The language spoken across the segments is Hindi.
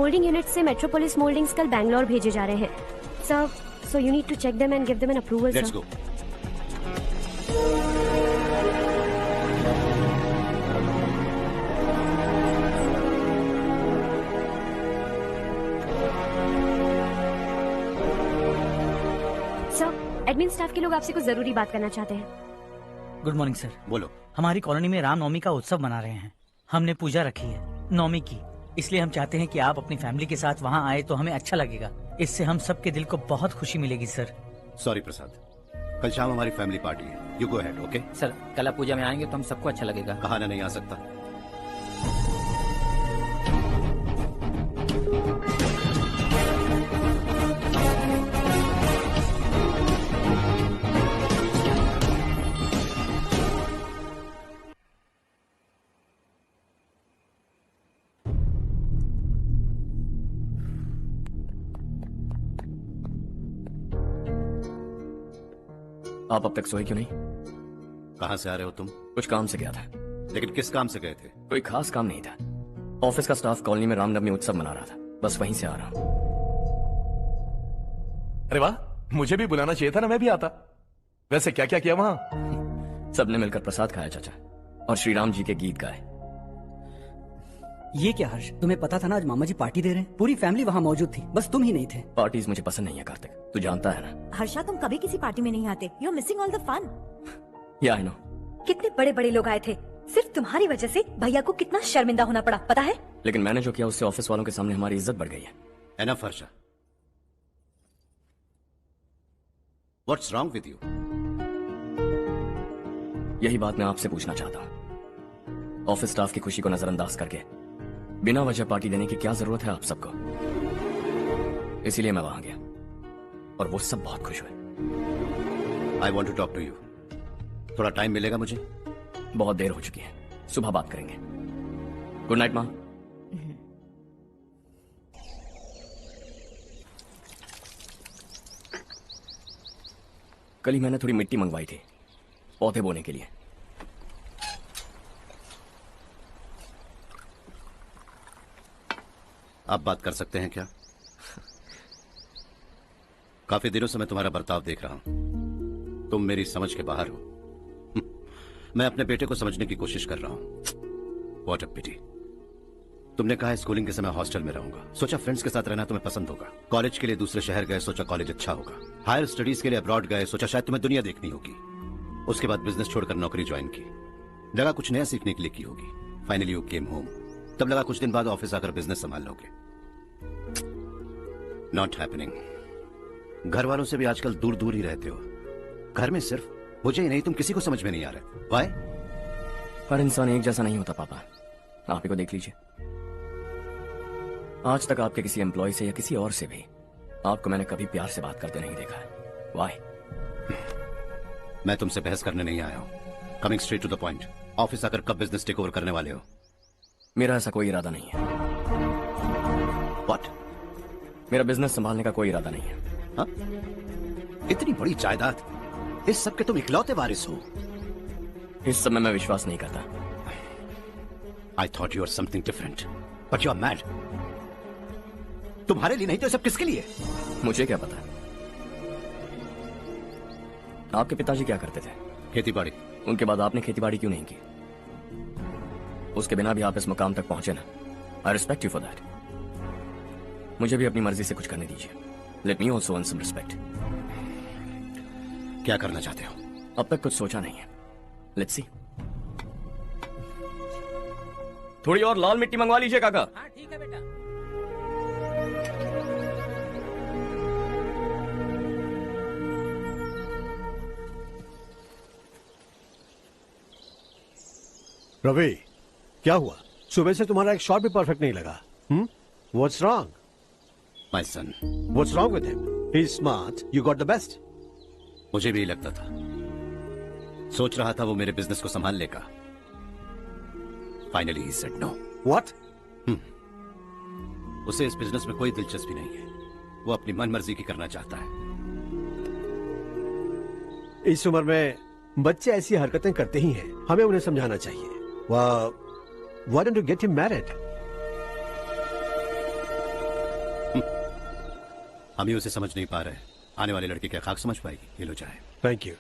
मोल्डिंग यूनिट से मेट्रोपोलिस मोल्डिंग्स कल बैंगलोर भेजे जा रहे हैं sir, so you need to check them and give them an approval sir. Let's go. Sir, admin staff के लोग आपसे कुछ जरूरी बात करना चाहते हैं। Good morning sir. बोलो। हमारी कॉलोनी में रामनवमी का उत्सव मना रहे हैं। हमने पूजा रखी है नवमी की, इसलिए हम चाहते हैं कि आप अपनी फैमिली के साथ वहाँ आए तो हमें अच्छा लगेगा। इससे हम सबके दिल को बहुत खुशी मिलेगी सर। सॉरी प्रसाद, कल शाम हमारी फैमिली पार्टी है, you go ahead. Okay sir, कल आप पूजा में आएंगे तो हम सबको अच्छा लगेगा। कहाना नहीं आ सकता। आप अब तक सोए क्यों नहीं? कहाँ से आ रहे हो तुम? कुछ काम से गया था। लेकिन किस काम से गए थे? कोई खास काम नहीं था। ऑफिस का स्टाफ कॉलोनी में रामनवमी उत्सव मना रहा था, बस वहीं से आ रहा हूँ। अरे वाह, मुझे भी बुलाना चाहिए था ना, मैं भी आता। वैसे क्या क्या किया वहां? सबने मिलकर प्रसाद खाया चाचा, और श्री राम जी के गीत गाए। ये क्या हर्ष, तुम्हें पता था ना आज मामा जी पार्टी दे रहे हैं? पूरी फैमिली वहाँ मौजूद थी, बस तुम ही नहीं थे। पार्टीज मुझे पसंद नहीं है कार्तिक, तू जानता है ना। हर्षा, तुम कभी किसी पार्टी में नहीं आते। You are missing all the fun. Yeah I no. कितने बड़े बड़े लोग आए थे, सिर्फ तुम्हारी वजह से भैया को कितना शर्मिंदा होना पड़ा, पता है? लेकिन मैंने जो किया उससे ऑफिस वालों के सामने हमारी इज्जत बढ़ गई है। Enough Harsha, what's wrong with you? यही बात मैं आपसे पूछना चाहता हूँ। ऑफिस स्टाफ की खुशी को नजरअंदाज करके बिना वजह पार्टी देने की क्या जरूरत है आप सबको? इसीलिए मैं वहां गया और वो सब बहुत खुश हुए। I want to talk to you. थोड़ा टाइम मिलेगा मुझे? बहुत देर हो चुकी है, सुबह बात करेंगे। गुड नाइट माँ। कल ही मैंने थोड़ी मिट्टी मंगवाई थी पौधे बोने के लिए। आप बात कर सकते हैं क्या? काफी दिनों से मैं तुम्हारा बर्ताव देख रहा हूं, तुम मेरी समझ के बाहर हो। मैं अपने बेटे को समझने की कोशिश कर रहा हूं। व्हाट अ पिटी। तुमने कहा स्कूलिंग के समय हॉस्टल में रहूंगा, सोचा फ्रेंड्स के साथ रहना तुम्हें पसंद होगा। कॉलेज के लिए दूसरे शहर गए, सोचा कॉलेज अच्छा होगा। हायर स्टडीज के लिए अब्रॉड गए, सोचा शायद तुम्हें दुनिया देखनी होगी। उसके बाद बिजनेस छोड़कर नौकरी ज्वाइन की, लगा कुछ नया सीखने के लिए की होगी। फाइनली यू केम होम, तब लगा कुछ दिन बाद ऑफिस आकर बिजनेस संभाल लोगे। Not happening. घर वालों से भी आजकल दूर दूर ही रहते हो। घर में सिर्फ मुझे ही नहीं, तुम किसी को समझ में नहीं आ रहे। व्हाई? हर इंसान एक जैसा नहीं होता पापा, आप ही को देख लीजिए। आज तक आपके किसी एम्प्लॉय से या किसी और से भी आपको मैंने कभी प्यार से बात करते नहीं देखा है। व्हाई? मैं तुमसे बहस करने नहीं आया हूं। Coming straight to the point, office आकर कब बिजनेस टेक ओवर करने वाले हो? मेरा ऐसा कोई इरादा नहीं है। व्हाट? मेरा बिजनेस संभालने का कोई इरादा नहीं है। हाँ? इतनी बड़ी जायदाद, इस सब के तुम इकलौते वारिस हो। इस सब में मैं विश्वास नहीं करता। I thought you are something different, but you are mad. तुम्हारे लिए नहीं तो सब किसके लिए? मुझे क्या पता। आपके पिताजी क्या करते थे? खेती बाड़ी। उनके बाद आपने खेती बाड़ी क्यों नहीं की? उसके बिना भी आप इस मुकाम तक पहुंचे ना। I respect you for that. मुझे भी अपनी मर्जी से कुछ करने दीजिए। Let me also earn some respect. क्या करना चाहते हो? अब तक कुछ सोचा नहीं है। Let's see. थोड़ी और लाल मिट्टी मंगवा लीजिए काका। हाँ ठीक है बेटा। रवि, क्या हुआ? सुबह से तुम्हारा एक शॉट भी परफेक्ट नहीं लगा। What's wrong? My son. What's wrong with him? He's smart. You got the best. मुझे भी लगता था, सोच रहा था वो मेरे बिजनेस को संभाल लेगा। Finally he said no. What? उसे इस बिजनेस में कोई दिलचस्पी नहीं है। वो अपनी मनमर्जी की करना चाहता है। इस उम्र में बच्चे ऐसी हरकतें करते ही हैं, हमें उन्हें समझाना चाहिए। Why don't you get him married? हम ही उसे समझ नहीं पा रहे, आने वाली लड़की क्या खाक समझ पाएगी? ये लो चाहे। Thank you.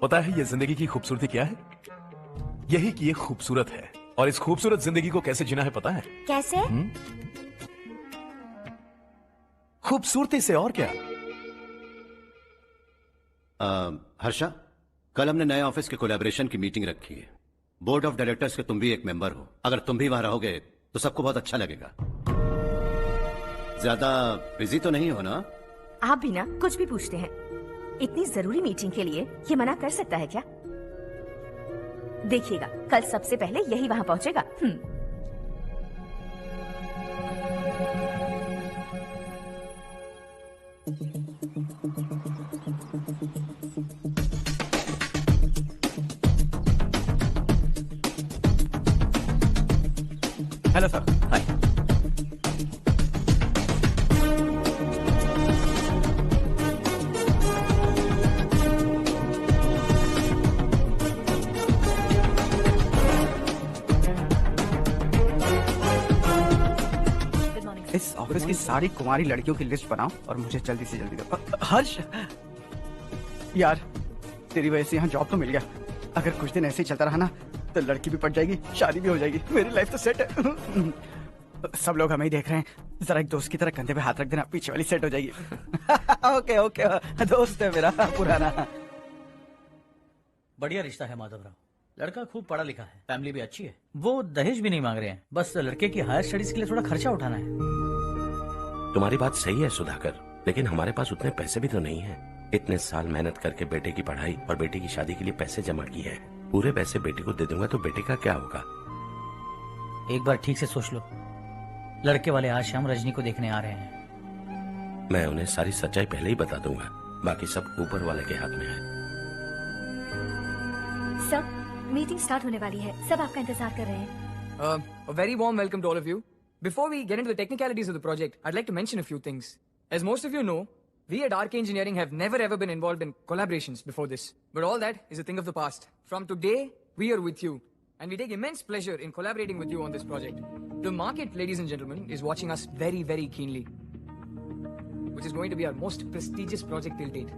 पता है ये जिंदगी की खूबसूरती क्या है? यही कि ये खूबसूरत है, और इस खूबसूरत जिंदगी को कैसे जीना है पता है? कैसे? खूबसूरती से, और क्या। हर्षा, कल हमने नए ऑफिस के कोलैबोरेशन की मीटिंग रखी है। बोर्ड ऑफ डायरेक्टर्स के तुम भी एक मेंबर हो। अगर तुम भी वहां रहोगे तो सबको बहुत अच्छा लगेगा। ज्यादा बिजी तो नहीं हो ना? आप भी ना कुछ भी पूछते हैं। इतनी जरूरी मीटिंग के लिए ये मना कर सकता है क्या? देखिएगा, कल सबसे पहले यही वहां पहुंचेगा। Hello sir. हाय। इस ऑफिस की सारी कुंवारी लड़कियों की लिस्ट बनाओ और मुझे जल्दी से जल्दी दो। हर्ष, यार तेरी वजह से यहाँ जॉब तो मिल गया। अगर कुछ दिन ऐसे ही चलता रहा ना तो लड़की भी पट जाएगी, शादी भी हो जाएगी, मेरी लाइफ तो सेट है। सब लोग हमें ही देख रहे हैं, जरा एक दोस्त की तरह कंधे पे हाथ रख देना, पीछे वाली सेट हो जाएगी। ओके ओके, दोस्त है मेरा पुराना। बढ़िया रिश्ता है माधवराव। लड़का खूब पढ़ा लिखा है, फैमिली भी अच्छी है। वो दहेज भी नहीं मांग रहे हैं, बस लड़के की हायर स्टडीज के लिए थोड़ा खर्चा उठाना है। तुम्हारी बात सही है सुधाकर, लेकिन हमारे पास उतने पैसे भी तो नहीं है। इतने साल मेहनत करके बेटे की पढ़ाई और बेटे की शादी के लिए पैसे जमा किए हैं। पूरे पैसे बेटे को दे दूंगा तो बेटे का क्या होगा? एक बार ठीक से सोच लो। लड़के वाले आज शाम रजनी को देखने आ रहे हैं। मैं उन्हें सारी सच्चाई पहले ही बता दूंगा, बाकी सब ऊपर वाले के हाथ में है। सब मीटिंग स्टार्ट होने वाली है, सब आपका इंतजार कर रहे हैं। A very warm welcome to all of you. Before we get into the technicalities of the project, I'd like to mention a few things. As most of you know, we at RK Engineering have never ever been involved in collaborations before this. But all that is a thing of the past. From today, we are with you. And we take immense pleasure in collaborating with you on this project. The market, ladies and gentlemen, is watching us very, very keenly. Which is going to be our most prestigious project till date.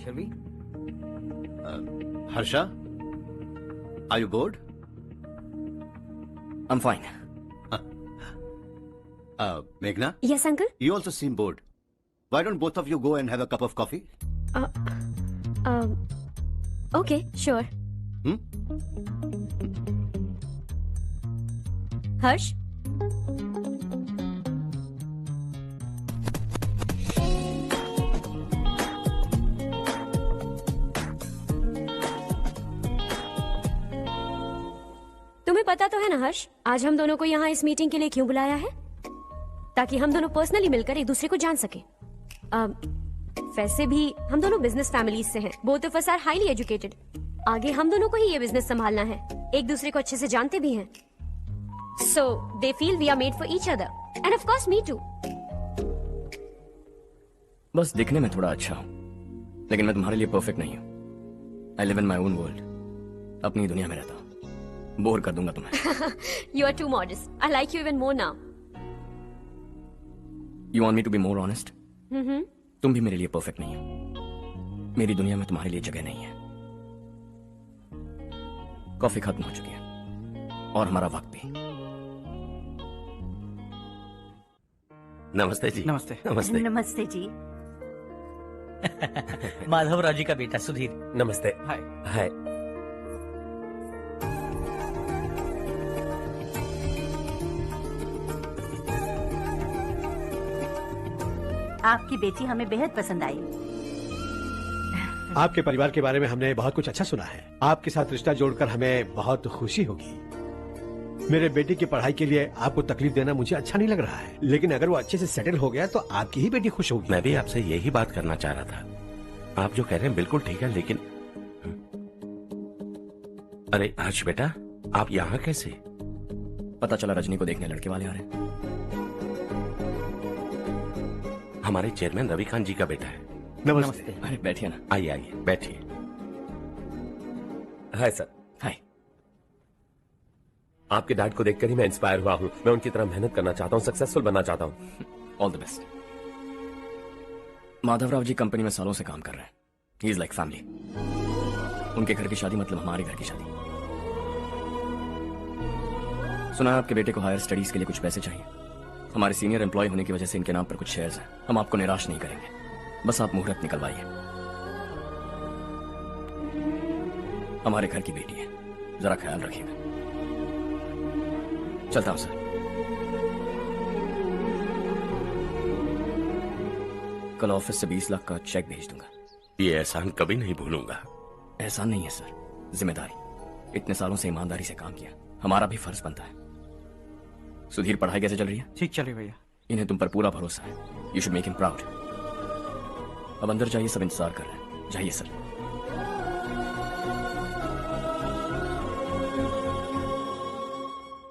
Shall we? Harsha, are you bored? I'm fine. Meghna? Yes, uncle? You also seem bored. Why don't both of you go and have a cup of coffee? Okay, sure. Harsh? तुम्हें पता तो है ना हर्ष, आज हम दोनों को यहाँ इस मीटिंग के लिए क्यों बुलाया है? ताकि हम दोनों पर्सनली मिलकर एक दूसरे को जान सके। वैसे भी हम दोनों बिजनेस फैमिलीज से हैं। Both of us are highly educated. आगे हम दोनों को ही ये बिजनेस संभालना है। एक दूसरे को अच्छे से जानते भी हैं। So they feel we are made for each other and of course me too. बस दिखने में थोड़ा अच्छा हूँ, लेकिन मैं तुम्हारे लिए परफेक्ट नहीं हूँ। I live in my own world, अपनी दुनिया में रहता हूँ। बोर कर दूंगा तुम्हें। You are too modest. I like you even more now. You want me to be more honest? तुम भी मेरे लिए परफेक्ट नहीं हो। मेरी दुनिया में तुम्हारे लिए जगह नहीं है। कॉफी खत्म हो चुकी है और हमारा वक्त भी। नमस्ते जी। नमस्ते। नमस्ते। नमस्ते जी। माधवराव जी का बेटा सुधीर। नमस्ते। हाय। हाय। आपकी बेटी हमें बेहद पसंद आई। आपके परिवार के बारे में हमने बहुत कुछ अच्छा सुना है। आपके साथ रिश्ता जोड़कर हमें बहुत खुशी होगी। मेरे बेटे की पढ़ाई के लिए आपको तकलीफ देना मुझे अच्छा नहीं लग रहा है, लेकिन अगर वो अच्छे से सेटल हो गया तो आपकी ही बेटी खुश होगी। मैं भी आपसे यही बात करना चाह रहा था। आप जो कह रहे हैं बिल्कुल ठीक है, लेकिन अरे हर्ष बेटा, आप यहाँ कैसे? पता चला रजनी को देखने लड़के वाले आ रहे हैं। हमारे चेयरमैन रविकांत जी का बेटा है। नमस्ते। अरे बैठिए ना। आइए आइए बैठिए। Hi sir. हाय। आपके डैड को देखकर ही मैं इंस्पायर हुआ हूँ। मैं उनकी तरह मेहनत करना चाहता हूँ, सक्सेसफुल बनना चाहता हूँ। All the best. Madhavrao ji company में सालों से काम कर रहे हैं। He is like family. उनके घर की शादी मतलब हमारे घर की शादी। सुना है आपके बेटे को हायर स्टडीज के लिए कुछ पैसे चाहिए। हमारे सीनियर एम्प्लॉय होने की वजह से इनके नाम पर कुछ शेयर्स हैं। हम आपको निराश नहीं करेंगे, बस आप मुहूर्त निकलवाइए। हमारे घर की बेटी है, जरा ख्याल रखिएगा। चलता हूं सर। कल ऑफिस से 20 लाख का चेक भेज दूंगा। ये एहसान कभी नहीं भूलूंगा। एहसान नहीं है सर, जिम्मेदारी। इतने सालों से ईमानदारी से काम किया, हमारा भी फर्ज बनता है। सुधीर, पढ़ाई कैसे चल रही है? ठीक चल रही भैया। इन्हें तुम पर पूरा भरोसा है। You should make him proud. अब अंदर जाइए, सब इंतजार कर रहे हैं। जाइए सर।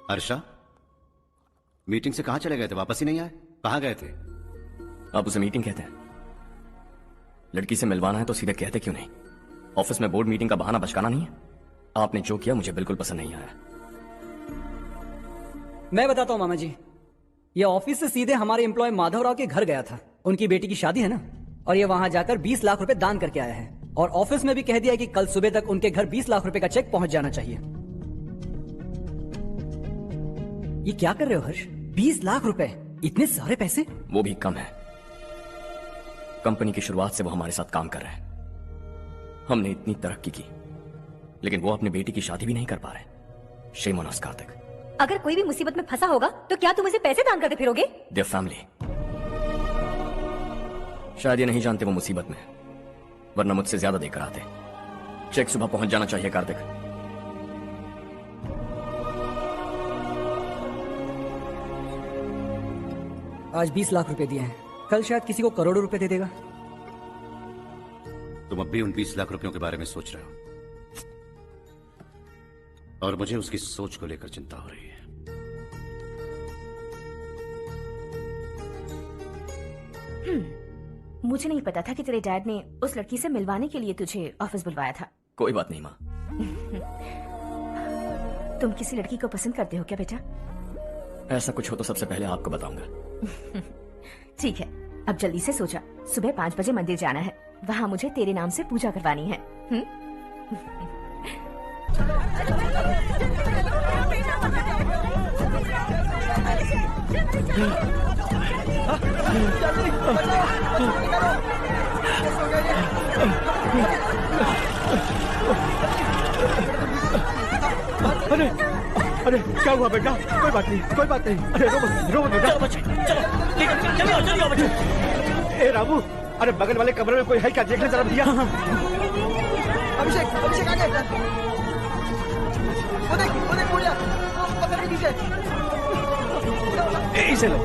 अर्षा, मीटिंग से कहां चले गए थे? वापस ही नहीं आए? कहां गए थे? आप उसे मीटिंग कहते हैं? लड़की से मिलवाना है तो सीधे कहते क्यों नहीं? ऑफिस में बोर्ड मीटिंग का बहाना बचकाना नहीं है। आपने जो किया मुझे बिल्कुल पसंद नहीं आया। मैं बताता हूं मामा जी, ये ऑफिस से सीधे हमारे एम्प्लॉय माधवराव के घर गया था। उनकी बेटी की शादी है ना, और ये वहां जाकर 20 लाख रुपए दान करके आया है। और ऑफिस में भी कह दिया कि कल सुबह तक उनके घर 20 लाख रुपए का चेक पहुंच जाना चाहिए। ये क्या कर रहे हो हर्ष? 20 लाख रुपए, इतने सारे पैसे? वो भी कम है। कंपनी की शुरुआत से वो हमारे साथ काम कर रहे हैं। हमने इतनी तरक्की की, लेकिन वो अपनी बेटी की शादी भी नहीं कर पा रहे। Shame on us Kartik. अगर कोई भी मुसीबत में फंसा होगा तो क्या तुम उसे पैसे दान करते फिरोगे? Their family. शायद ये नहीं जानते वो मुसीबत में, वरना मुझसे ज्यादा देकर आते। चेक सुबह पहुंच जाना चाहिए कार्तिक। आज 20 लाख रुपए दिए हैं, कल शायद किसी को करोड़ों रुपए दे देगा। तुम अब भी उन 20 लाख रुपयों के बारे में सोच रहे हो, और मुझे उसकी सोच को लेकर चिंता हो रही है। मुझे नहीं पता था कि तेरे डैड ने उस लड़की से मिलवाने के लिए तुझे ऑफिस बुलवाया था। कोई बात नहीं माँ। तुम किसी लड़की को पसंद करते हो क्या बेटा? ऐसा कुछ हो तो सबसे पहले आपको बताऊंगा। ठीक है, अब जल्दी से सो जा। सुबह 5 बजे मंदिर जाना है, वहाँ मुझे तेरे नाम से पूजा करवानी है। अरे अरे क्या हुआ बेटा? कोई बात नहीं, कोई बात नहीं। अरे रो बेटा। चलो बच्चे, चलो जल्दी आओ बच्चे। ए रामू, अरे बगल वाले कमरे में कोई है क्या? देख ले जरा भैया। अभिषेक, अभिषेक आगे। वो देख बुढ़िया, वो पत्थर के नीचे। इसे लो।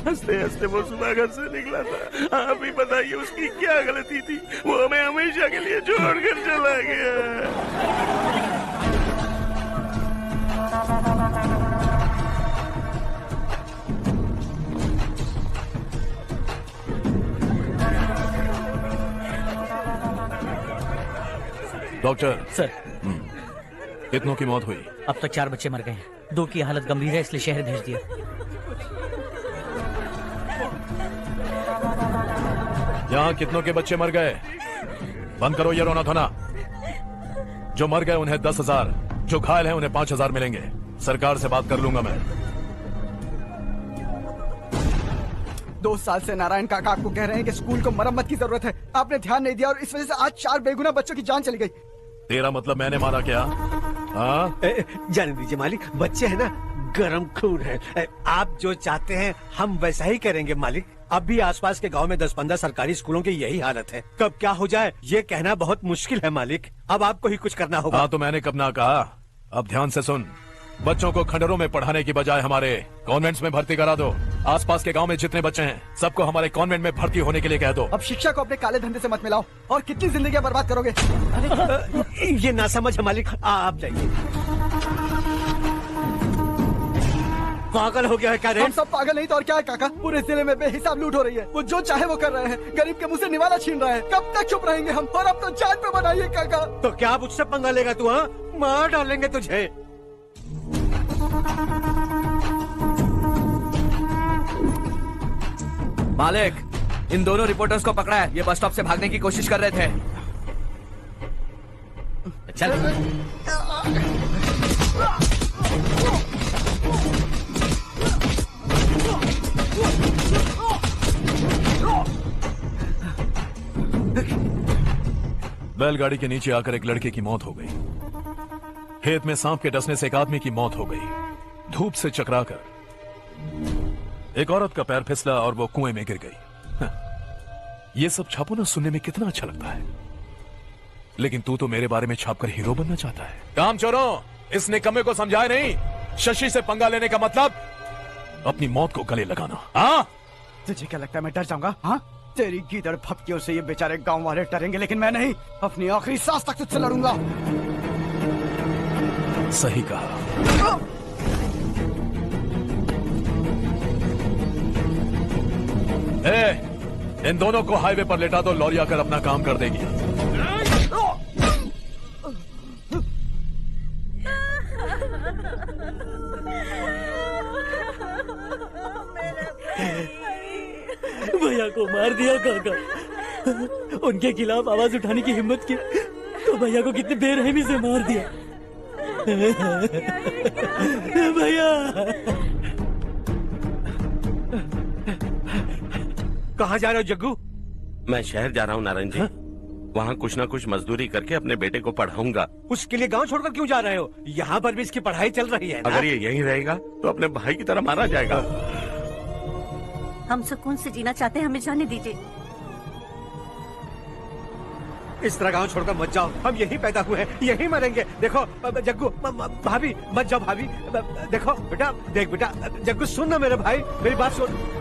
हंसते हंसते वो सुबह घर से निकला था। आप ही बताइए उसकी क्या गलती थी? वो हमें हमेशा के लिए छोड़कर चला गया। डॉक्टर सर, कितनों की मौत हुई? अब तक 4 बच्चे मर गए हैं। 2 की हालत गंभीर है, इसलिए शहर भेज दिया। यहाँ कितनों के बच्चे मर गए? बंद करो ये रोना धोना। जो मर गए उन्हें 10,000, जो घायल हैं उन्हें 5,000 मिलेंगे। सरकार से बात कर लूंगा मैं। 2 साल से नारायण काका आपको कह रहे हैं कि स्कूल को मरम्मत की जरूरत है। आपने ध्यान नहीं दिया और इस वजह से आज 4 बेगुनाह बच्चों की जान चली गई। तेरा मतलब मैंने मारा क्या? हाँ? जाने दीजिए मालिक, बच्चे हैं ना, गरम खून है। आप जो चाहते हैं हम वैसा ही करेंगे मालिक। अब भी आसपास के गांव में 10-15 सरकारी स्कूलों की यही हालत है। कब क्या हो जाए ये कहना बहुत मुश्किल है मालिक। अब आपको ही कुछ करना होगा। हाँ तो मैंने कब ना कहा। अब ध्यान से सुन, बच्चों को खंडरों में पढ़ाने की बजाय हमारे कॉन्वेंट्स में भर्ती करा दो। आसपास के गांव में जितने बच्चे हैं सबको हमारे कॉन्वेंट में भर्ती होने के लिए कह दो। अब शिक्षा को अपने काले धंधे से मत मिलाओ। और कितनी जिंदगियां बर्बाद करोगे? ये ना समझ है मालिक, आप जाइए। पागल हो गया है क्या रे? हम सब पागल नहीं तो और क्या है काका? पूरे जिले में बेहिसाब लूट हो रही है। वो जो चाहे वो कर रहे हैं। गरीब के मुंह से निवाला छीन रहा है। कब तक चुप रहेंगे हम? और अब तो जान पे बनाइए काका। तो क्या मुझसे पंगा लेगा तू? हाँ, मार डालेंगे तुझे। मालिक, इन दोनों रिपोर्टर्स को पकड़ा है। ये बस स्टॉप से भागने की कोशिश कर रहे थे। चल। बैलगाड़ी के नीचे आकर एक लड़के की मौत हो गई। खेत में सांप के डसने से एक आदमी की मौत हो गई। धूप से चकराकर एक औरत का पैर फिसला और वो कुएं में गिर गई। ये सब छापो ना सुनने में कितना अच्छा लगता है, लेकिन तू तो मेरे बारे में छापकर हीरो बनना चाहता है। काम चोरों, इस निकम्मे को समझाए नहीं। शशि से पंगा लेने का मतलब अपनी मौत को गले लगाना। हाँ, तुझे क्या लगता है मैं डर जाऊंगा? हाँ, तेरी गीदड़ फपकियों से ये बेचारे गांव वाले डरेंगे, लेकिन मैं नहीं। अपनी आखिरी सांस तक तुझसे लड़ूंगा। सही कहा। इन दोनों को हाईवे पर लेटा दो। लॉरी आकर अपना काम कर देगी। भैया को मार दिया काका। उनके खिलाफ आवाज उठाने की हिम्मत की तो भैया को कितनी बेरहमी से मार दिया। भैया कहाँ जा रहे हो जग्गू? मैं शहर जा रहा हूँ नारायण जी। वहाँ कुछ ना कुछ मजदूरी करके अपने बेटे को पढ़ाऊंगा। उसके लिए गांव छोड़कर क्यों जा रहे हो? यहाँ पर भी इसकी पढ़ाई चल रही है ना? अगर ये यहीं रहेगा तो अपने भाई की तरह मारा जाएगा। हम सुकून से जीना चाहते हैं, हमें जाने दीजिए। इस तरह गांव छोड़कर मत जाओ। हम यहीं पैदा हुए हैं, यहीं मरेंगे। देखो जग्गू, भाभी मत जाओ। भाभी देखो बेटा, देख बेटा, जग्गू सुन ना मेरे भाई, मेरी बात सुन।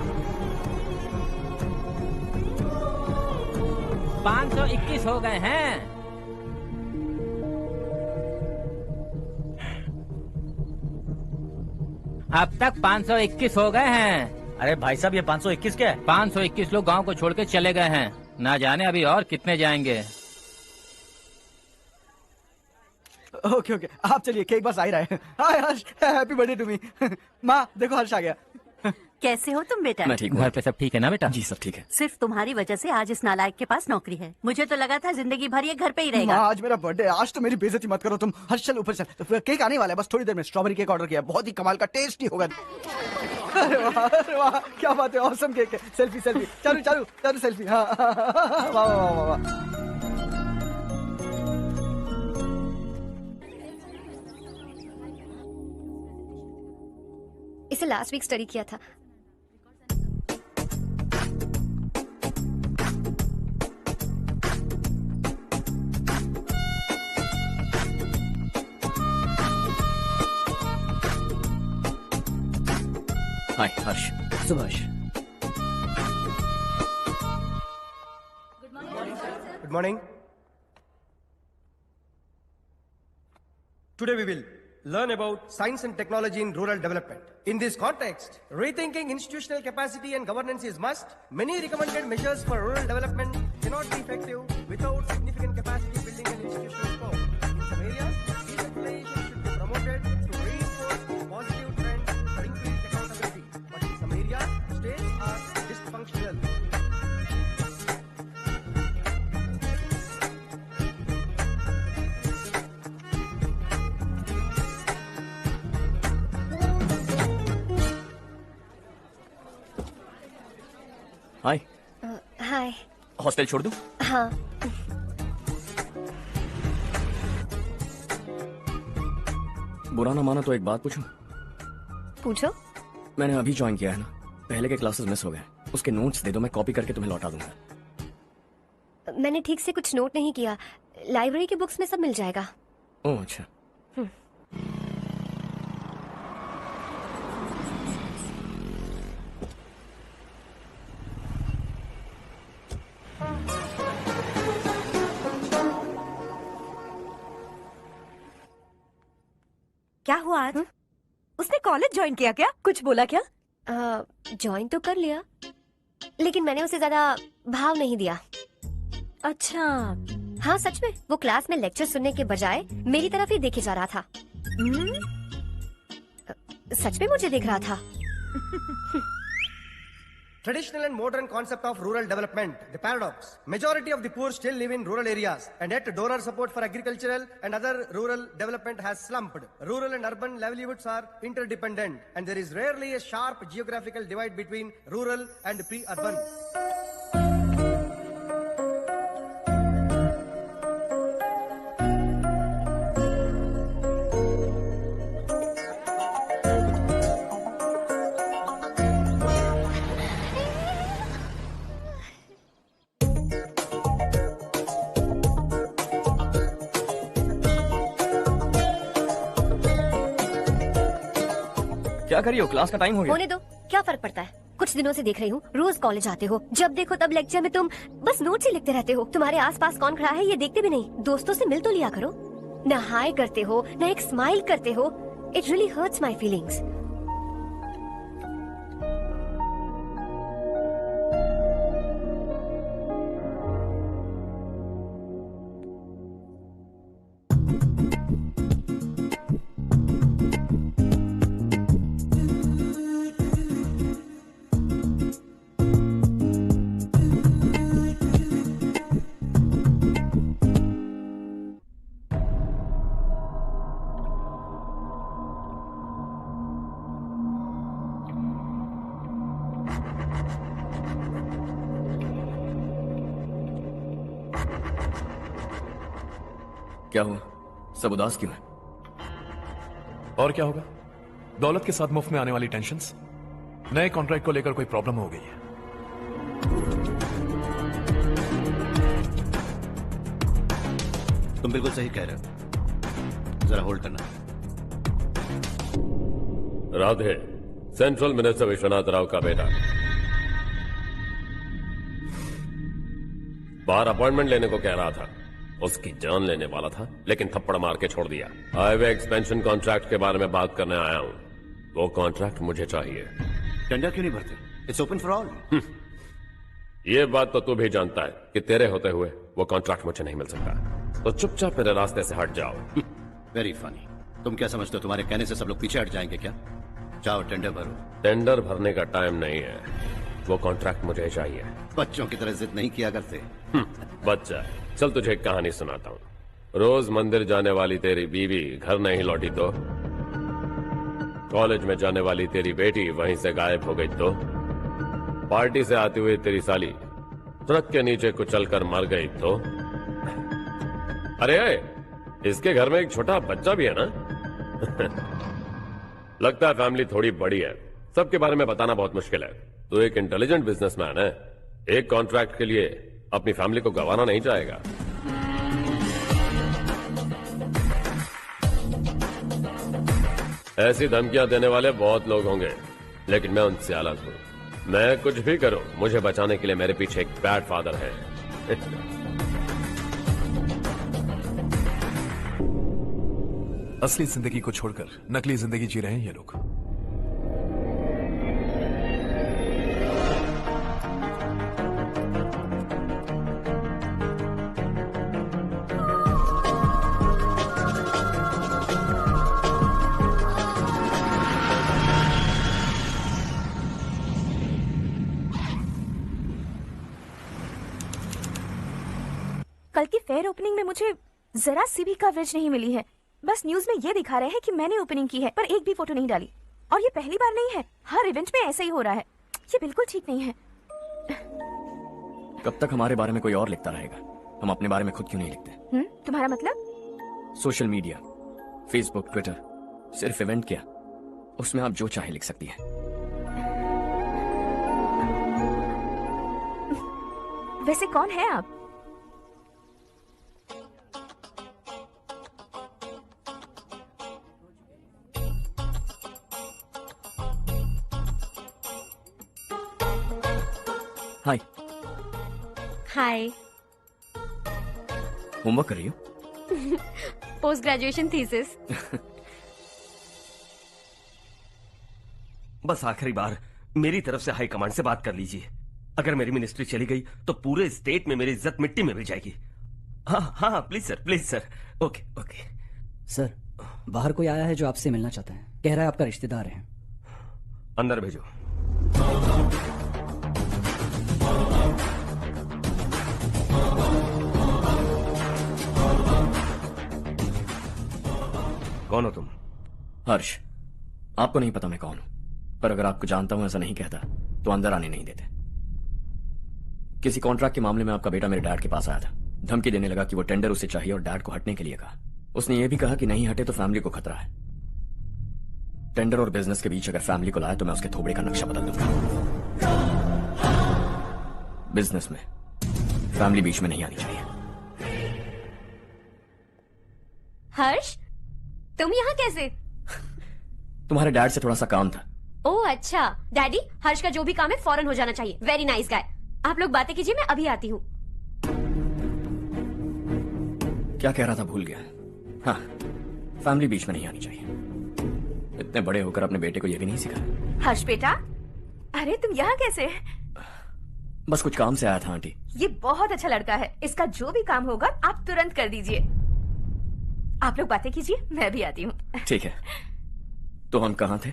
521 हो गए हैं। अब तक 521 हो गए हैं। अरे भाई साहब, ये 521 क्या है? 521 लोग गांव को छोड़ के चले गए हैं। ना जाने अभी और कितने जाएंगे। ओके ओके, आप चलिए, केक बस आ ही रहा है। हाय हर्ष, हैप्पी बर्थडे टू मी। माँ देखो, हर्ष आ गया। कैसे हो तुम बेटा? मैं ठीक हूँ। घर पे सब ठीक है ना बेटा? जी सब ठीक है। सिर्फ तुम्हारी वजह से आज इस नालायक के पास नौकरी है। मुझे तो लगा था जिंदगी भर ये घर पे ही रहेगा। माँ, आज मेरा बर्थडे, आज तो मेरी बेइज्जती मत करो तुम। हर्ष चल ऊपर चल, केक आने वाला है, बस थोड़ी देर में। स्ट्रॉबेरी केक ऑर्डर किया, बहुत ही कमाल का, टेस्टी होगा। अरे वाह, क्या बात है, ऑसम केक है। सेल्फी सेल्फी, चालू चालू चालू सेल्फी। हाँ वाह वाह वाह वाह। इसे लास्ट वीक स्टडी किया था। हाय हर्ष। Subhash. Good morning. Today we will learn about science and technology in rural development. In this context, rethinking institutional capacity and governance is must. Many recommended measures for rural development cannot be effective without significant capacity building and institutional support. In some areas, decentralization should be promoted to reinforce positive trends for increased accountability. But in some areas, states are dysfunctional. Hi. Hi. Hostel छोड़ दूं? हाँ। बुरा ना मानो तो एक बात पूछूं? पूछो। मैंने अभी ज्वाइन किया है ना, पहले के क्लासेस मिस हो गए। उसके नोट्स दे दो, मैं कॉपी करके तुम्हें लौटा दूंगा। मैंने ठीक से कुछ नोट नहीं किया। लाइब्रेरी की बुक्स में सब मिल जाएगा। ओह अच्छा। क्या हुआ आज? उस उसने कॉलेज ज्वाइन किया क्या? कुछ बोला क्या? ज्वाइन तो कर लिया, लेकिन मैंने उसे ज्यादा भाव नहीं दिया। अच्छा। हाँ सच में, वो क्लास में लेक्चर सुनने के बजाय मेरी तरफ ही देखे जा रहा था। सच में मुझे देख रहा था। Traditional and modern concept of rural development, the paradox. Majority of the poor still live in rural areas, and yet donor support for agricultural and other rural development has slumped. Rural and urban livelihoods are interdependent, and there is rarely a sharp geographical divide between rural and pre-urban. क्या करिए हो? क्लास का टाइम हो गया। होने दो, क्या फर्क पड़ता है? कुछ दिनों से देख रही हूँ, रोज कॉलेज आते हो, जब देखो तब लेक्चर में तुम बस नोट्स ही लिखते रहते हो। तुम्हारे आसपास कौन खड़ा है ये देखते भी नहीं। दोस्तों से मिल तो लिया करो। न हाय करते हो, न एक स्माइल करते हो। It really hurts my feelings. क्या हुआ? सब उदास क्यों है? और क्या होगा? दौलत के साथ मुफ्त में आने वाली टेंशन्स। नए कॉन्ट्रैक्ट को लेकर कोई प्रॉब्लम हो गई है। तुम बिल्कुल सही कह रहे हो, जरा होल्ड करना। राधे, सेंट्रल मिनिस्टर विश्वनाथ राव का बेटा बाहर अपॉइंटमेंट लेने को कह रहा था। उसकी जान लेने वाला था, लेकिन थप्पड़ मार के छोड़ दिया। हाईवे एक्सपेंशन कॉन्ट्रैक्ट के बारे में बात करने आया हूं। वो कॉन्ट्रैक्ट मुझे चाहिए। टेंडर क्यों नहीं भरते? It's open for all. ये बात तो तू भी जानता है कि तेरे होते हुए वो कॉन्ट्रैक्ट मुझे नहीं मिल सकता। तो चुपचाप मेरे रास्ते से हट जाओ। Very funny. तुम क्या समझते हो तुम्हारे कहने से सब लोग पीछे हट जाएंगे क्या? जाओ टेंडर भरो। टेंडर भरने का टाइम नहीं है, वो कॉन्ट्रैक्ट मुझे चाहिए। बच्चों की तरह जिद नहीं किया करते। बच्चा, चल तुझे एक कहानी सुनाता हूँ। रोज मंदिर जाने वाली तेरी बीवी घर नहीं लौटी तो, कॉलेज में जाने वाली तेरी बेटी वहीं से गायब हो गई तो, पार्टी से आती हुई तेरी साली ट्रक के नीचे कुचलकर मर गई तो। अरे इसके घर में एक छोटा बच्चा भी है ना। लगता है फैमिली थोड़ी बड़ी है, सबके बारे में बताना बहुत मुश्किल है। तो एक इंटेलिजेंट बिजनेसमैन है, एक कॉन्ट्रैक्ट के लिए अपनी फैमिली को गंवाना नहीं चाहेगा। ऐसी धमकियां देने वाले बहुत लोग होंगे, लेकिन मैं उनसे अलग हूं। मैं कुछ भी करूं, मुझे बचाने के लिए मेरे पीछे एक बैड फादर है। असली जिंदगी को छोड़कर नकली जिंदगी जी रहे हैं ये लोग। कल की फेयर ओपनिंग में मुझे जरा सी भी कवरेज नहीं मिली है। बस न्यूज में ये दिखा रहे हैं कि मैंने ओपनिंग की है, पर एक भी फोटो नहीं डाली। और ये पहली बार नहीं है, हर इवेंट में ऐसा ही हो रहा है। ये बिल्कुल ठीक नहीं है। कब तक हमारे बारे में कोई और लिखता रहेगा? हम अपने बारे में खुद क्यों नहीं लिखते? तुम्हारा मतलब? सोशल मीडिया, फेसबुक, ट्विटर, सिर्फ इवेंट क्या, उसमें आप जो चाहे लिख सकती हैं। वैसे कौन है आप? हाय। हाय। होमवर्क कर रही हो? Post graduation thesis. बस आखिरी बार मेरी तरफ से हाई कमांड से बात कर लीजिए। अगर मेरी मिनिस्ट्री चली गई तो पूरे स्टेट में मेरी इज्जत मिट्टी में मिल जाएगी। हाँ हाँ please sir, please sir. Okay okay sir, बाहर कोई आया है जो आपसे मिलना चाहता है। कह रहा है आपका रिश्तेदार है। अंदर भेजो। कौन हो तुम? हर्ष, आपको नहीं पता मैं कौन हूं, पर अगर आपको जानता हूं ऐसा नहीं कहता तो अंदर आने नहीं देते। किसी कॉन्ट्रैक्ट के मामले में आपका बेटा मेरे डैड के पास आया था। धमकी देने लगा कि वो टेंडर उसे चाहिए और डैड को हटने के लिए कहा। उसने ये भी कहा कि नहीं हटे तो फैमिली को खतरा है। टेंडर और बिजनेस के बीच अगर फैमिली को लाए तो मैं उसके थोबड़े का नक्शा बदल दूंगा। बिजनेस में फैमिली बीच में नहीं आनी चाहिए। हर्ष, तुम यहाँ कैसे? तुम्हारे डैड से थोड़ा सा काम था। ओह अच्छा। डैडी, हर्ष का जो भी काम है फौरन हो जाना चाहिए। Very nice guy. आप लोग बातें कीजिए, मैं अभी आती हूँ। क्या कह रहा था भूल गया। हाँ, फैमिली बीच में नहीं आनी चाहिए। इतने बड़े होकर अपने बेटे को यह भी नहीं सिखाया। हर्ष बेटा, अरे तुम यहाँ कैसे? बस कुछ काम से आया था आंटी। ये बहुत अच्छा लड़का है। इसका जो भी काम होगा आप तुरंत कर दीजिए। आप लोग बातें कीजिए, मैं भी आती हूँ। ठीक है, तो हम कहाँ थे?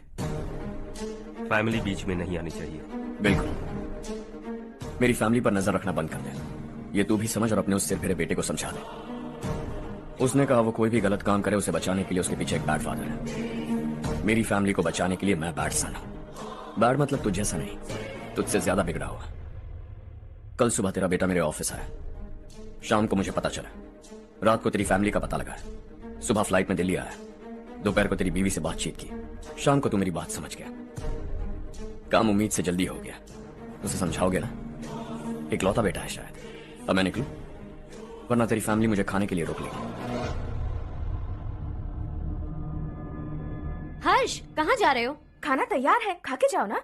फैमिली बीच में नहीं आनी चाहिए। बिल्कुल। मेरी फैमिली पर नजर रखना बंद कर दे। ये तू भी समझ और अपने उस सिर फिरे बेटे को समझा दे। उसने कहा वो कोई भी गलत काम करे उसे बचाने के लिए उसके पीछे एक बैड फादर है। मेरी फैमिली को बचाने के लिए मैं बैड सन हूं। बैड मतलब तुझ जैसा नहीं, तुझसे ज्यादा बिगड़ा हुआ। कल सुबह तेरा बेटा मेरे ऑफिस आया। शाम को मुझे पता चला। रात को तेरी फैमिली का पता लगा। सुबह फ्लाइट में दिल्ली आया। दोपहर को तेरी बीवी से बातचीत की। शाम को तू मेरी बात समझ गया। काम उम्मीद से जल्दी हो गया। उसे समझाओगे ना? इकलौता बेटा है शायद। अब मैं निकलूं, वरना तेरी फैमिली मुझे खाने के लिए रोक लेगी। हर्ष, कहाँ जा रहे हो? खाना तैयार है, खा के जाओ ना।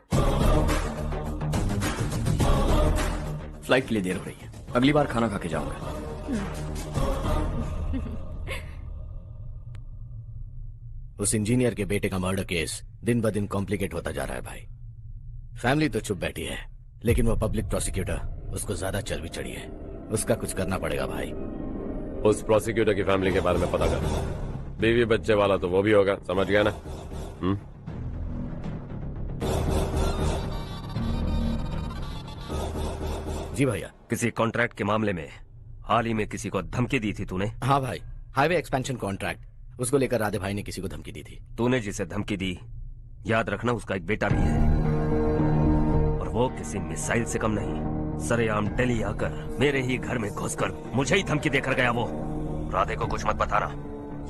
फ्लाइट के लिए देर हो रही है, अगली बार खाना खा के जाऊंगा। उस इंजीनियर के बेटे का मर्डर केस दिन ब दिन कॉम्प्लिकेट होता जा रहा है भाई। फैमिली तो चुप बैठी है, लेकिन वो पब्लिक प्रोसिक्यूटर उसको ज्यादा चर्बी चढ़ी है। उसका कुछ करना पड़ेगा भाई। उस प्रोसिक्यूटर की फैमिली के बारे में पता कर। बीवी बच्चे वाला तो वो भी होगा, समझ गया ना? जी भैया। किसी कॉन्ट्रैक्ट के मामले में हाल ही में किसी को धमकी दी थी तूने? हाँ भाई, हाईवे एक्सपेंशन कॉन्ट्रैक्ट, उसको लेकर राधे भाई ने किसी को धमकी दी थी। तूने जिसे धमकी दी, याद रखना उसका एक बेटा भी है, और वो किसी मिसाइल से कम नहीं। सरेआम दिल्ली आकर मेरे ही घर में घुसकर मुझे ही धमकी देकर गया वो। राधे को कुछ मत बताना,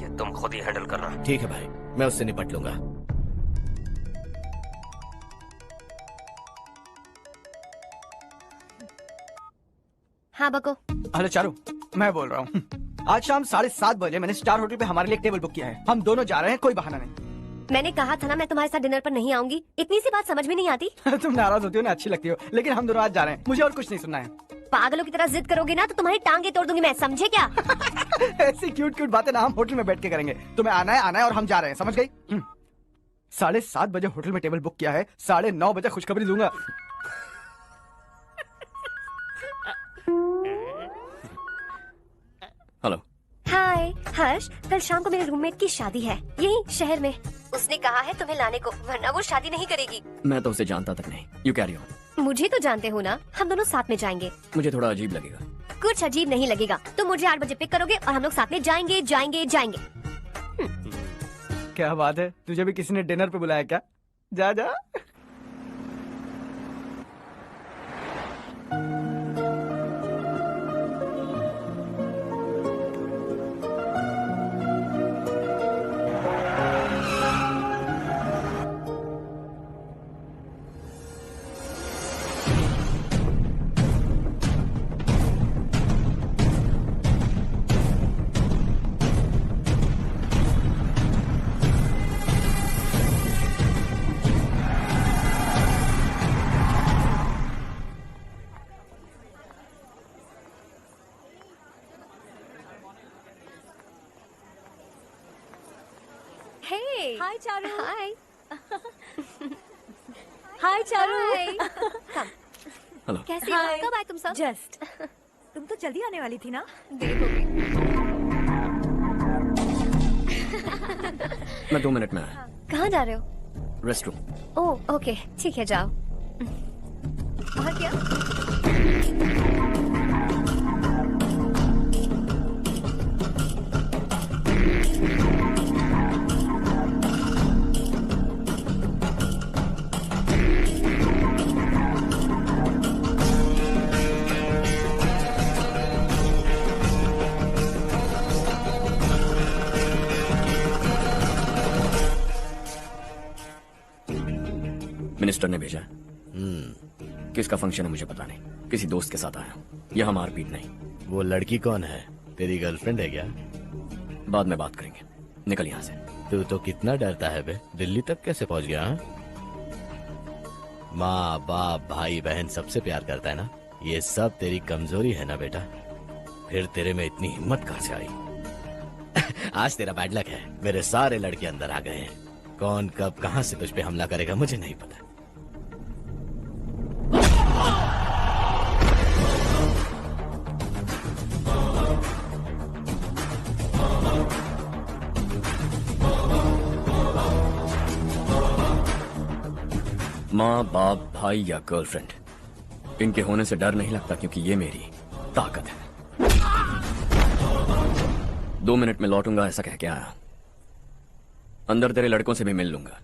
ये तुम खुद ही हैंडल करना। ठीक है भाई, मैं उससे निपट लूंगा। हाँ बको। हेलो चारू, मैं बोल रहा हूँ। आज शाम 7:30 बजे मैंने स्टार होटल पे हमारे लिए एक टेबल बुक किया है। हम दोनों जा रहे हैं, कोई बहाना नहीं। मैंने कहा था ना मैं तुम्हारे साथ डिनर पर नहीं आऊंगी। इतनी सी बात समझ में नहीं आती? तुम नाराज होती हो ना, अच्छी लगती हो, लेकिन हम दोनों आज जा रहे हैं। मुझे और कुछ नहीं सुनना है। पागलों की तरह जिद करोगे ना तो तुम्हारी टांगे तोड़ दूंगी मैं, समझे क्या? ऐसी क्यूट क्यूट बातें ना हम होटल में बैठ के करेंगे। तुम्हें आना है और हम जा रहे हैं, समझ गई? 7:30 बजे होटल में टेबल बुक किया है, 9:30 बजे खुशखबरी दूंगा। हेलो। हाय हर्ष, कल शाम को मेरे रूममेट की शादी है यही शहर में। उसने कहा है तुम्हें लाने को, वरना वो शादी नहीं करेगी। मैं तो उसे जानता तक नहीं। You carry on. मुझे तो जानते हो ना, हम दोनों साथ में जाएंगे। मुझे थोड़ा अजीब लगेगा। कुछ अजीब नहीं लगेगा। तुम मुझे 8 बजे पिक करोगे और हम लोग साथ में जाएंगे जाएंगे जाएंगे। क्या बात है, तुझे भी किसी ने डिनर पे बुलाया क्या? जा जा। हाय चारू। हाय। हाय चारू। हेलो। कैसी हो? कब आए तुम सब? जस्ट। तुम तो जल्दी आने वाली थी ना? देर हो गई। मैं 2 मिनट में आया। कहाँ जा रहे हो? Rest room. ओह ओके, ठीक है जाओ। और क्या? मिनिस्टर ने भेजा है। किसका फंक्शन है मुझे पता नहीं, किसी दोस्त के साथ आया हूँ। यहाँ मारपीट नहीं। वो लड़की कौन है? तेरी गर्लफ्रेंड है क्या? बाद में बात करेंगे, निकल यहाँ से। तू तो कितना डरता है बे, दिल्ली तक कैसे पहुँच गया? माँ बाप भाई बहन सबसे प्यार करता है ना, ये सब तेरी कमजोरी है ना बेटा। फिर तेरे में इतनी हिम्मत कहाँ से आई? आज तेरा बैड लक है, मेरे सारे लड़के अंदर आ गए हैं। कौन कब कहां से तुझ पे हमला करेगा मुझे नहीं पता। माँ बाप भाई या गर्लफ्रेंड, इनके होने से डर नहीं लगता, क्योंकि ये मेरी ताकत है। 2 मिनट में लौटूंगा ऐसा कह के आया। अंदर तेरे लड़कों से भी मिल लूंगा।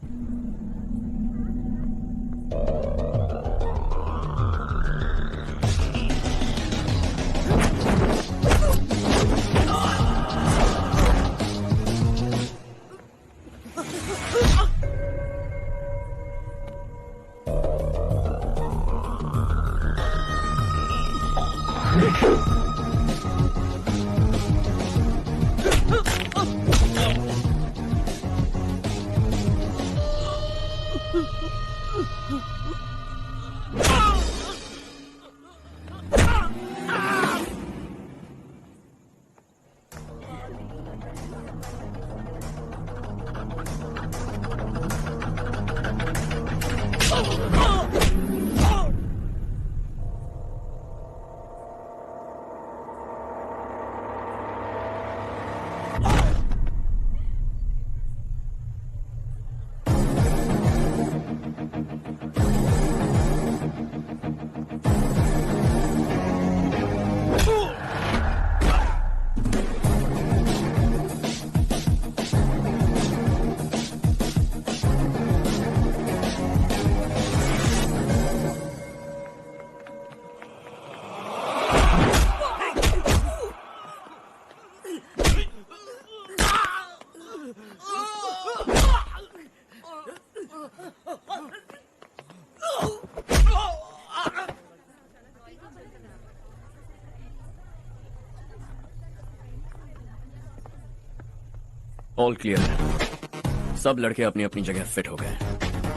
ऑल क्लियर है। सब लड़के अपनी अपनी जगह फिट हो गए।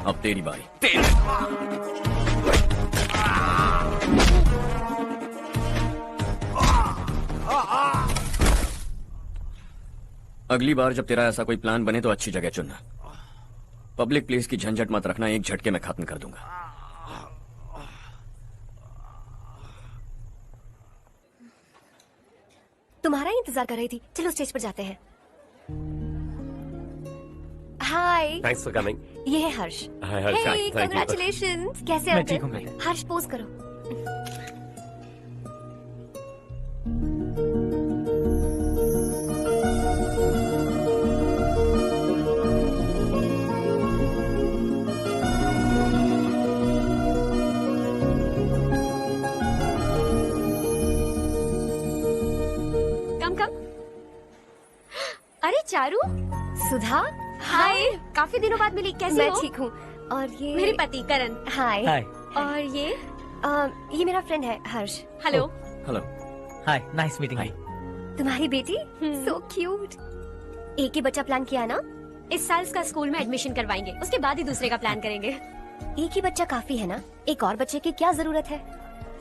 अब तेरी बारी। अगली बार जब तेरा ऐसा कोई प्लान बने तो अच्छी जगह चुनना। पब्लिक प्लेस की झंझट मत रखना, एक झटके में खत्म कर दूंगा। तुम्हारा ही इंतजार कर रही थी, चलो स्टेज पर जाते हैं। हाय। Thanks for coming. ये है Harsh. Hi Harsh, thank you. Congratulations. कैसे हो? मैं ठीक हूँ बेटा। हर्ष पोज करो। अरे चारू। सुधा। हाय, काफी दिनों बाद मिली, कैसी हो? मैं ठीक हूँ। और ये मेरे पति करण। हाय। हाय। और ये मेरा फ्रेंड है Harsh. Hello. Hello. Hi, nice meeting you. तुम्हारी बेटी सो क्यूट। एक ही बच्चा प्लान किया ना? इस साल इसका स्कूल में एडमिशन करवाएंगे, उसके बाद ही दूसरे का प्लान करेंगे। एक ही बच्चा काफी है ना? एक और बच्चे की क्या जरूरत है?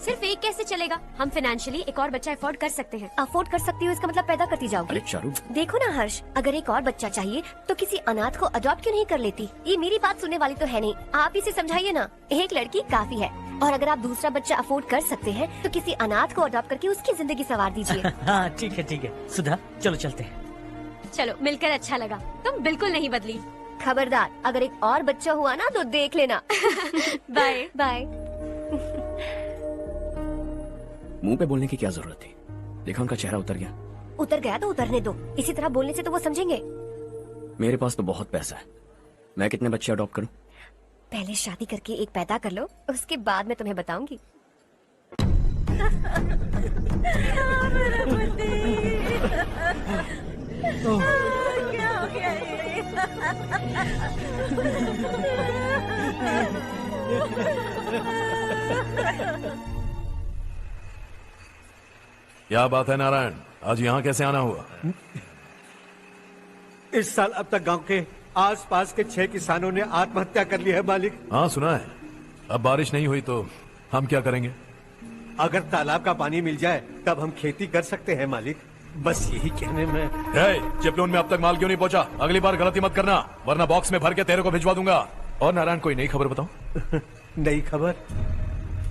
सिर्फ एक कैसे चलेगा? हम फाइनेंशियली एक और बच्चा अफोर्ड कर सकते हैं। अफोर्ड कर सकती हो इसका मतलब पैदा करती जाओगी। अरे चारू, देखो ना हर्ष, अगर एक और बच्चा चाहिए तो किसी अनाथ को अडॉप्ट क्यों नहीं कर लेती? ये मेरी बात सुनने वाली तो है नहीं, आप इसे समझाइए ना। एक लड़की काफी है, और अगर आप दूसरा बच्चा अफोर्ड कर सकते हैं तो किसी अनाथ को अडॉप्ट करके उसकी जिंदगी संवार दीजिए। हाँ ठीक है सुधा, चलो चलते हैं। चलो, मिलकर अच्छा लगा। तुम बिल्कुल नहीं बदली। खबरदार, अगर एक और बच्चा हुआ ना तो देख लेना। Bye bye. मुंह पे बोलने की क्या जरूरत थी? देखा उनका चेहरा उतर गया। उतर गया तो उतरने दो, इसी तरह बोलने से तो वो समझेंगे। मेरे पास तो बहुत पैसा है, मैं कितने बच्चे अडॉप्ट करूं? पहले शादी करके एक पैदा कर लो, उसके बाद मैं तुम्हें बताऊंगी। क्या हो गया क्या बात है नारायण, आज यहाँ कैसे आना हुआ? इस साल अब तक गांव के आसपास के 6 किसानों ने आत्महत्या कर ली है मालिक। हाँ सुना है। अब बारिश नहीं हुई तो हम क्या करेंगे? अगर तालाब का पानी मिल जाए तब हम खेती कर सकते हैं मालिक। बस यही कहने में। चिपलून में अब तक माल क्यों नहीं पहुंचा? अगली बार गलती मत करना, वरना बॉक्स में भर के तेरे को भिजवा दूंगा। और नारायण, कोई नई खबर बताओ। नई खबर?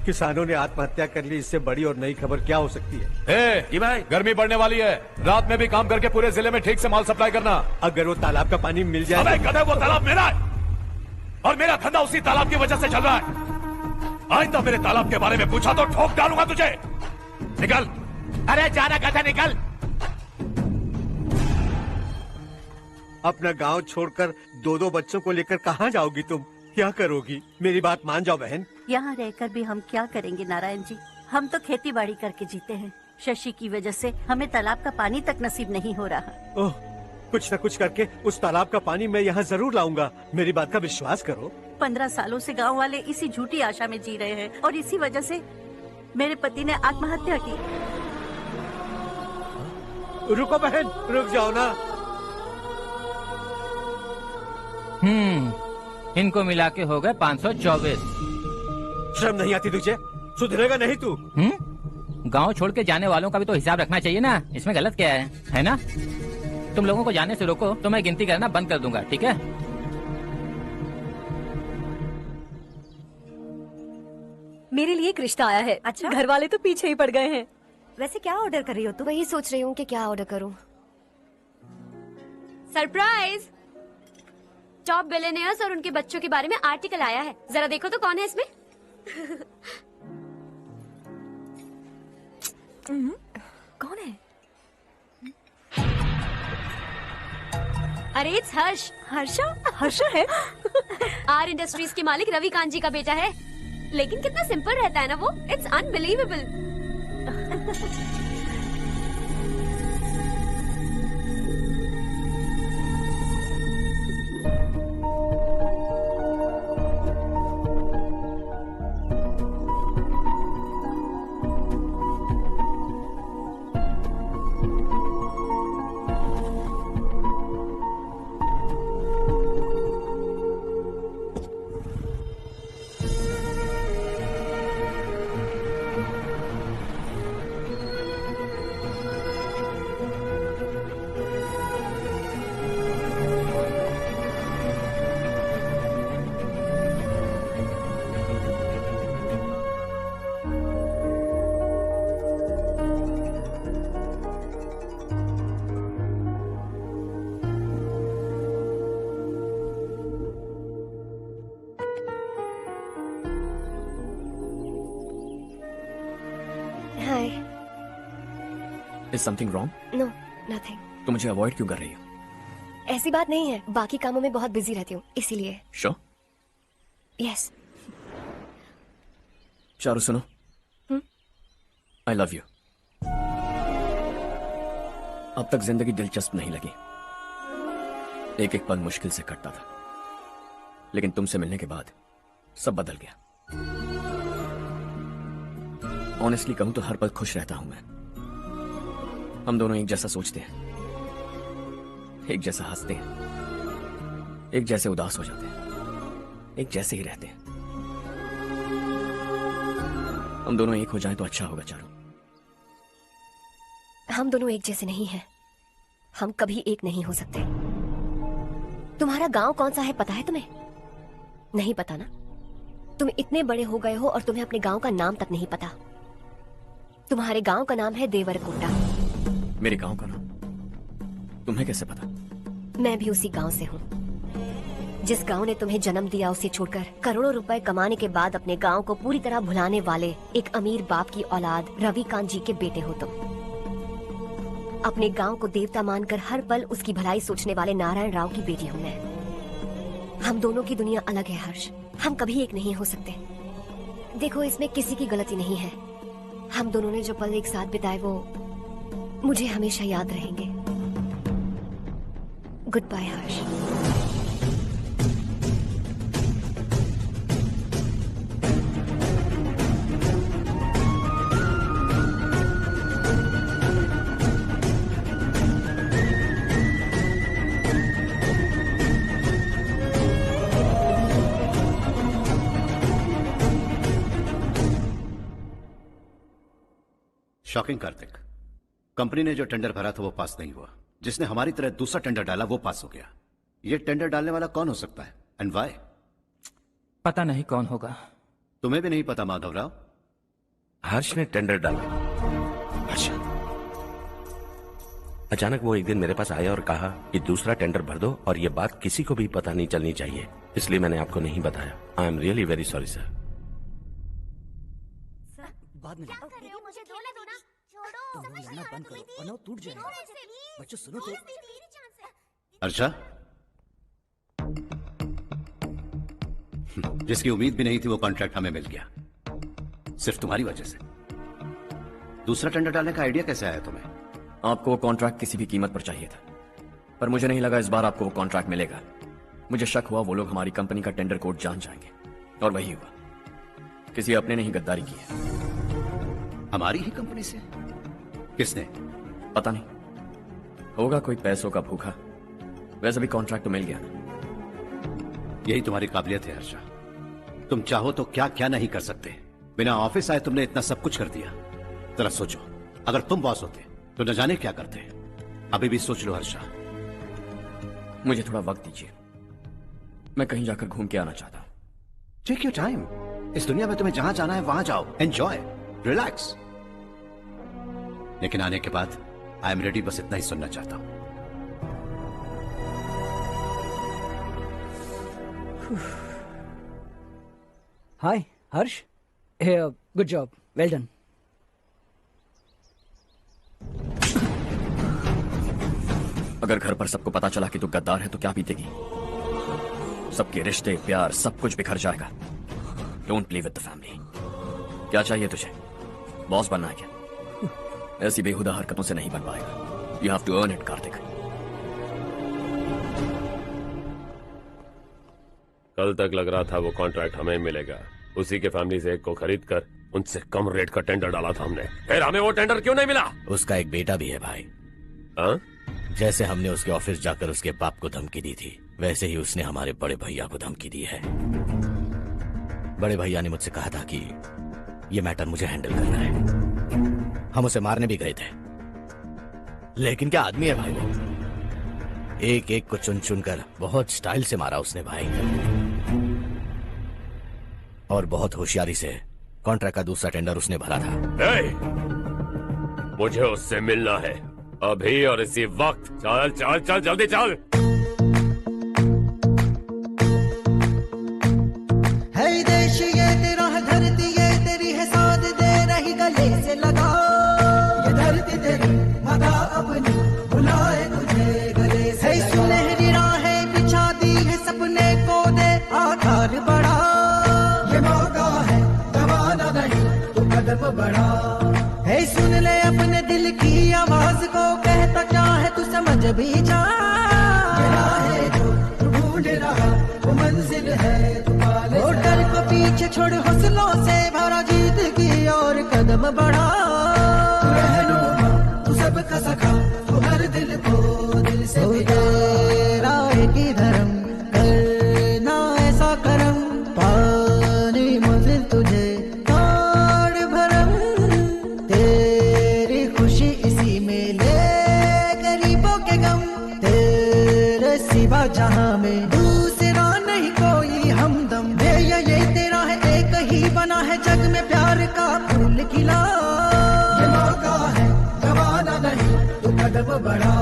किसानों ने आत्महत्या कर ली, इससे बड़ी और नई खबर क्या हो सकती है? भाई, गर्मी बढ़ने वाली है, रात में भी काम करके पूरे जिले में ठीक से माल सप्लाई करना। अगर वो तालाब का पानी मिल जाए। अबे गधे, वो तालाब मेरा है और मेरा धंधा उसी तालाब की वजह से चल रहा है। आज तो मेरे तालाब के बारे में पूछा तो ठोक डालूंगा तुझे। निकल। अरे जाना गधा, निकल। अपना गांव छोड़कर 2-2 बच्चों को लेकर कहाँ जाओगी तुम? क्या करोगी? मेरी बात मान जाओ बहन। यहाँ रहकर भी हम क्या करेंगे नारायण जी? हम तो खेती बाड़ी करके जीते हैं। शशि की वजह से हमें तालाब का पानी तक नसीब नहीं हो रहा। ओह, कुछ न कुछ करके उस तालाब का पानी मैं यहाँ जरूर लाऊंगा। मेरी बात का विश्वास करो। 15 सालों से गांव वाले इसी झूठी आशा में जी रहे हैं और इसी वजह से मेरे पति ने आत्महत्या की। रुको बहन, रुक जाओ ना। इनको मिला के हो गए 524। शर्म नहीं आती तुझे? सुधरेगा नहीं तू? गांव छोड़ के जाने वालों का भी तो हिसाब रखना चाहिए ना। इसमें गलत क्या है ना? तुम लोगों को जाने से रोको तो मैं गिनती करना बंद कर दूंगा, ठीक है? मेरे लिए एक रिश्ता आया है। अच्छा? घर वाले तो पीछे ही पड़ गए हैं। वैसे क्या ऑर्डर कर रही हो तुम? वही सोच रही हूँ कि क्या ऑर्डर करूँ। सरप्राइज! टॉप बिलियनियर्स और उनके बच्चों के बारे में आर्टिकल आया है। जरा देखो तो कौन है इसमें। कौन है? अरे इट्स हर्ष। हर्षा है? आर इंडस्ट्रीज के मालिक रवि कांत जी का बेटा है। लेकिन कितना सिंपल रहता है ना वो। It's unbelievable. Is something wrong? No, nothing. तो मुझे अवॉइड क्यों कर रही हो? ऐसी बात नहीं है, बाकी कामों में बहुत बिजी रहती हूँ इसीलिए। Sure? Yes. चारू सुनो। I love you. अब तक जिंदगी दिलचस्प नहीं लगी, एक एक पल मुश्किल से कटता था, लेकिन तुमसे मिलने के बाद सब बदल गया। ऑनेस्टली कहूं तो हर पल खुश रहता हूं मैं। हम दोनों एक जैसा सोचते हैं, एक जैसा हंसते हैं, एक जैसे उदास हो जाते हैं, एक जैसे ही रहते हैं। हम दोनों एक हो जाएं तो अच्छा होगा चारू। हम दोनों एक जैसे नहीं हैं। हम कभी एक नहीं हो सकते। तुम्हारा गांव कौन सा है पता है तुम्हें? नहीं पता ना? तुम इतने बड़े हो गए हो और तुम्हें अपने गांव का नाम तक नहीं पता। तुम्हारे गांव का नाम है देवरकोटा। मेरे गांव का नाम तुम्हें कैसे पता? मैं भी उसी गांव से हूँ। जिस गांव ने तुम्हें जन्म दिया उसे छोड़कर करोड़ों रुपए कमाने के बाद अपने गांव को पूरी तरह भुलाने वाले एक अमीर बाप की औलाद रविकांत जी के बेटे हो तुम। अपने गांव को देवता मानकर हर पल उसकी भलाई सोचने वाले नारायण राव की बेटी हूँ मैं। हम दोनों की दुनिया अलग है हर्ष। हम कभी एक नहीं हो सकते। देखो, इसमें किसी की गलती नहीं है। हम दोनों ने जो पल एक साथ बिताए वो मुझे हमेशा याद रहेंगे। गुड बाय हर्ष। शॉकिंग कार्तिक, कंपनी ने जो टेंडर भरा था वो पास नहीं हुआ। जिसने हमारी तरह दूसरा टेंडर डाला वो पास हो गया। ये टेंडर डालने वाला कौन हो सकता है एंड व्हाई? पता नहीं कौन होगा। तुम्हें भी नहीं पता माधवराव? हर्ष ने टेंडर डाला। अच्छा। अचानक वो एक दिन मेरे पास आया और कहा कि दूसरा टेंडर भर दो और ये बात किसी को भी पता नहीं चलनी चाहिए, इसलिए मैंने आपको नहीं बताया। I am really very sorry sir. बाद में मुझे खेलने दो ना। छोड़ो, तुम लड़ना बंद करो वरना वो टूट जाएगा। बच्चों सुनो तो। अर्षा, जिसकी उम्मीद भी नहीं थी वो कॉन्ट्रैक्ट हमें मिल गया, सिर्फ तुम्हारी वजह से। दूसरा टेंडर डालने का आइडिया कैसे आया तुम्हें? आपको वो कॉन्ट्रैक्ट किसी भी कीमत पर चाहिए था, पर मुझे नहीं लगा इस बार आपको वो कॉन्ट्रैक्ट मिलेगा। मुझे शक हुआ वो लोग हमारी कंपनी का टेंडर कोड जान जाएंगे, और वही हुआ। किसी अपने ने ही गद्दारी की है। हमारी ही कंपनी से? किसने? पता नहीं, होगा कोई पैसों का भूखा। वैसे भी कॉन्ट्रैक्ट तो मिल गया ना। यही तुम्हारी काबिलियत है हर्षा। तुम चाहो तो क्या क्या नहीं कर सकते। बिना ऑफिस आए तुमने इतना सब कुछ कर दिया। जरा सोचो, अगर तुम बॉस होते तो न जाने क्या करते। अभी भी सोच लो हर्षा। मुझे थोड़ा वक्त दीजिए, मैं कहीं जाकर घूम के आना चाहता हूं। Take your time. इस दुनिया में तुम्हें जहां जाना है वहां जाओ, एंजॉय, रिलैक्स। लेकिन आने के बाद आई एम रेडी, बस इतना ही सुनना चाहता हूं। हाय हर्ष, गुड जॉब, वेल डन। अगर घर पर सबको पता चला कि तू गद्दार है तो क्या बीतेगी? सबके रिश्ते, प्यार, सब कुछ बिखर जाएगा। Don't play with the family. क्या चाहिए तुझे? बॉस बनना है क्या? ऐसी बेहुदा हरकतों से नहीं बन पाएगा। You have to earn it Kartik. कल तक लग रहा था वो कॉन्ट्रैक्ट हमें मिलेगा। उसी के फैमिली से एक को खरीद कर उनसे कम रेट का टेंडर डाला था हमने। फिर हमें वो टेंडर क्यों नहीं मिला? उसका एक बेटा भी है भाई। हाँ? जैसे हमने उसके ऑफिस जाकर उसके बाप को धमकी दी थी, वैसे ही उसने हमारे बड़े भैया को धमकी दी है। बड़े भैया ने मुझसे कहा था कि ये मैटर मुझे हैंडल करना है। हम उसे मारने भी गए थे, लेकिन क्या आदमी है भाई वो। एक एक को चुन चुन कर बहुत स्टाइल से मारा उसने भाई, और बहुत होशियारी से कॉन्ट्रैक्ट का दूसरा टेंडर उसने भरा था। मुझे उससे मिलना है अभी और इसी वक्त। चल चल चल जल्दी चल। है देश ये तेरा है, धरती ये तेरी है, साथ दे रही गले से लगा। ये धरती तेरी मदा अपनी बुलाए तुझे गले से लगा। सुनहरी राहें बिछा दी है, सपने को दे आकार बढ़ा। ये मौका है गवाना नहीं, तू कदम बढ़ा। है सुन ले अपने दिल की आवाज को, कहता क्या है तू समझ भी जा। ये राहें जो तू ढूंढ रहा वो मंजिल है तू पाले। वो डर को पीछे छोड़ हौसलों से भरा, जीत की और कदम बढ़ा। तू रहनुमा, तू सबका सखा, तू हर दिल को दिल से तेरा एक ही धर्म, करना ऐसा करम, पानी मंजिल तुझे ताड़ का फूल खिला, ये मौका है गवाना नहीं, तू कदम बढ़ा।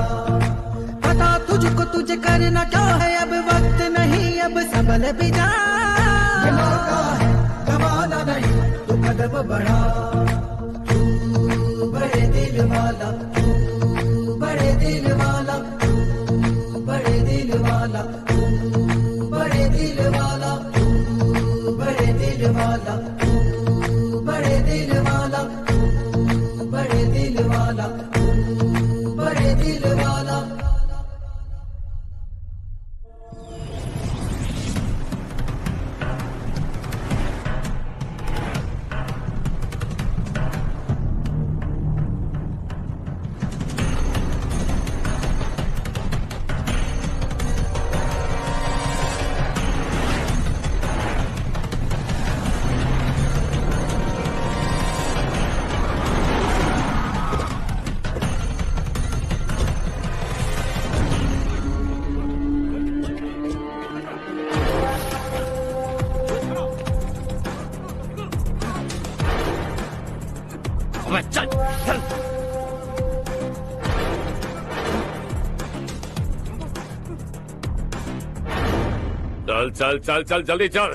पता तुझको तुझे करना क्या है, अब वक्त नहीं अब संभल भी जा, ये मौका है गवाना नहीं, तू कदम बढ़ा। तू बड़े दिल वाला, तू बड़े दिल वाला, तू बड़े दिल वाला, तू बड़े दिल वाला, तू बड़े दिल वाला, तू बड़े दिल वाला, तू बड़े दिल वाला, तू बड़े दिल वाला। चल चल चल चल जल्दी चल।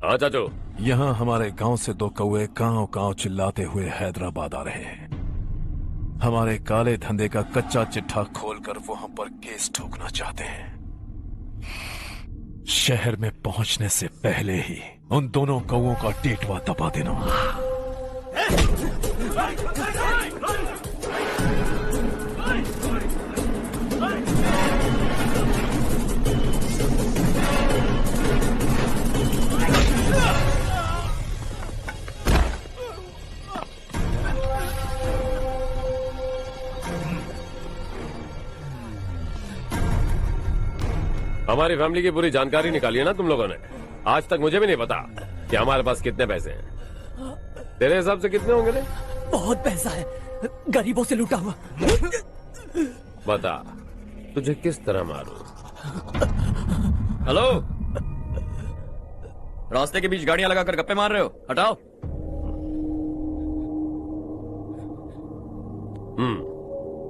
हाँ चाचू। यहाँ हमारे गांव से दो कौए कांव कांव चिल्लाते हुए हैदराबाद आ रहे हैं। हमारे काले धंधे का कच्चा चिट्ठा खोलकर वो हम पर केस ठोकना चाहते हैं। शहर में पहुंचने से पहले ही उन दोनों कौओं का टेटवा दबा देना। हमारी फैमिली की पूरी जानकारी निकाली है ना तुम लोगों ने। आज तक मुझे भी नहीं पता कि हमारे पास कितने पैसे हैं। तेरे हिसाब से कितने होंगे रे? बहुत पैसा है, गरीबों से लूटा हुआ। बता तुझे किस तरह मारूं? हेलो, रास्ते के बीच गाड़ियां लगाकर गप्पे मार रहे हो? हटाओ।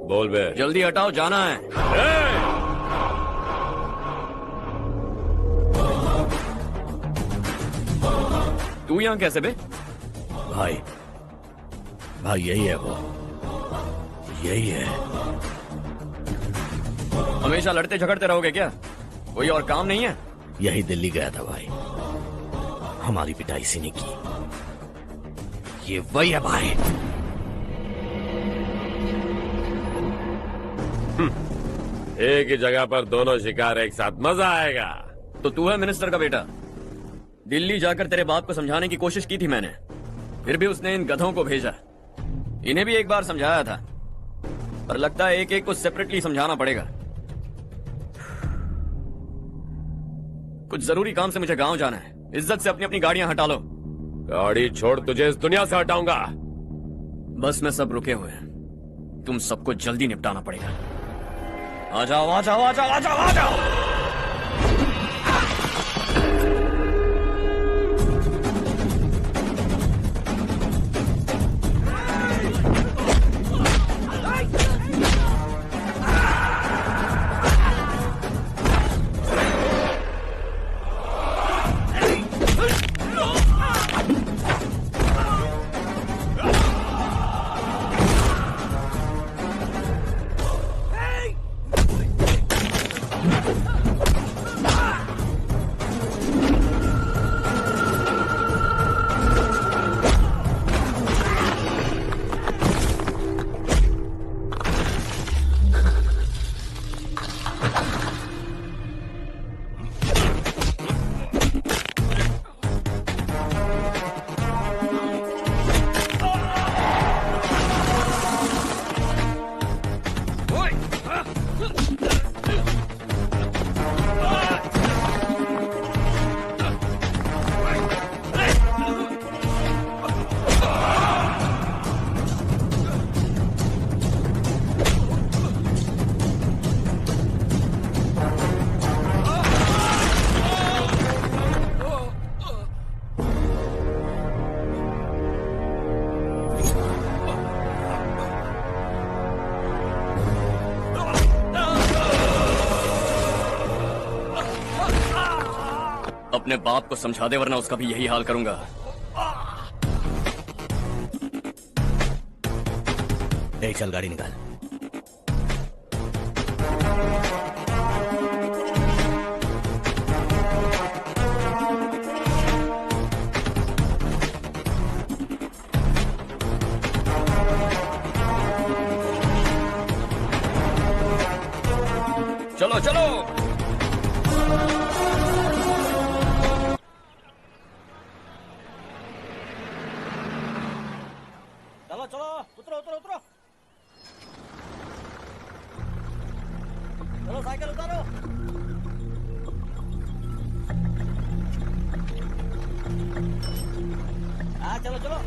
बोल बे। जल्दी हटाओ, जाना है। तू यहाँ कैसे बे? भाई भाई यही है वो, यही है। हमेशा लड़ते झगड़ते रहोगे क्या? कोई और काम नहीं है? यही दिल्ली गया था भाई, हमारी पिटाई इसी ने की। ये वही है भाई। एक ही जगह पर दोनों शिकार एक साथ, मजा आएगा। तो तू है मिनिस्टर का बेटा? दिल्ली जाकर तेरे बाप को समझाने की कोशिश की थी मैंने, फिर भी उसने इन गधों को भेजा। इन्हें भी एक बार समझाया था, पर लगता है एक एक को सेपरेटली समझाना पड़ेगा। कुछ जरूरी काम से मुझे गांव जाना है। इज्जत से अपनी अपनी गाड़ियां हटा लो। गाड़ी छोड़, तुझे इस दुनिया से हटाऊंगा। बस में सब रुके हुए हैं, तुम सबको जल्दी निपटाना पड़ेगा। आ जाओ आ जाओ आ जाओ आ जाओ आ जाओ। अपने बाप को समझा दे वरना उसका भी यही हाल करूंगा। चल गाड़ी निकाल। चलो चलो। चलो चलो, उतरो उतरो उतरो। चलो साइकिल उतारो। हाँ चलो चलो।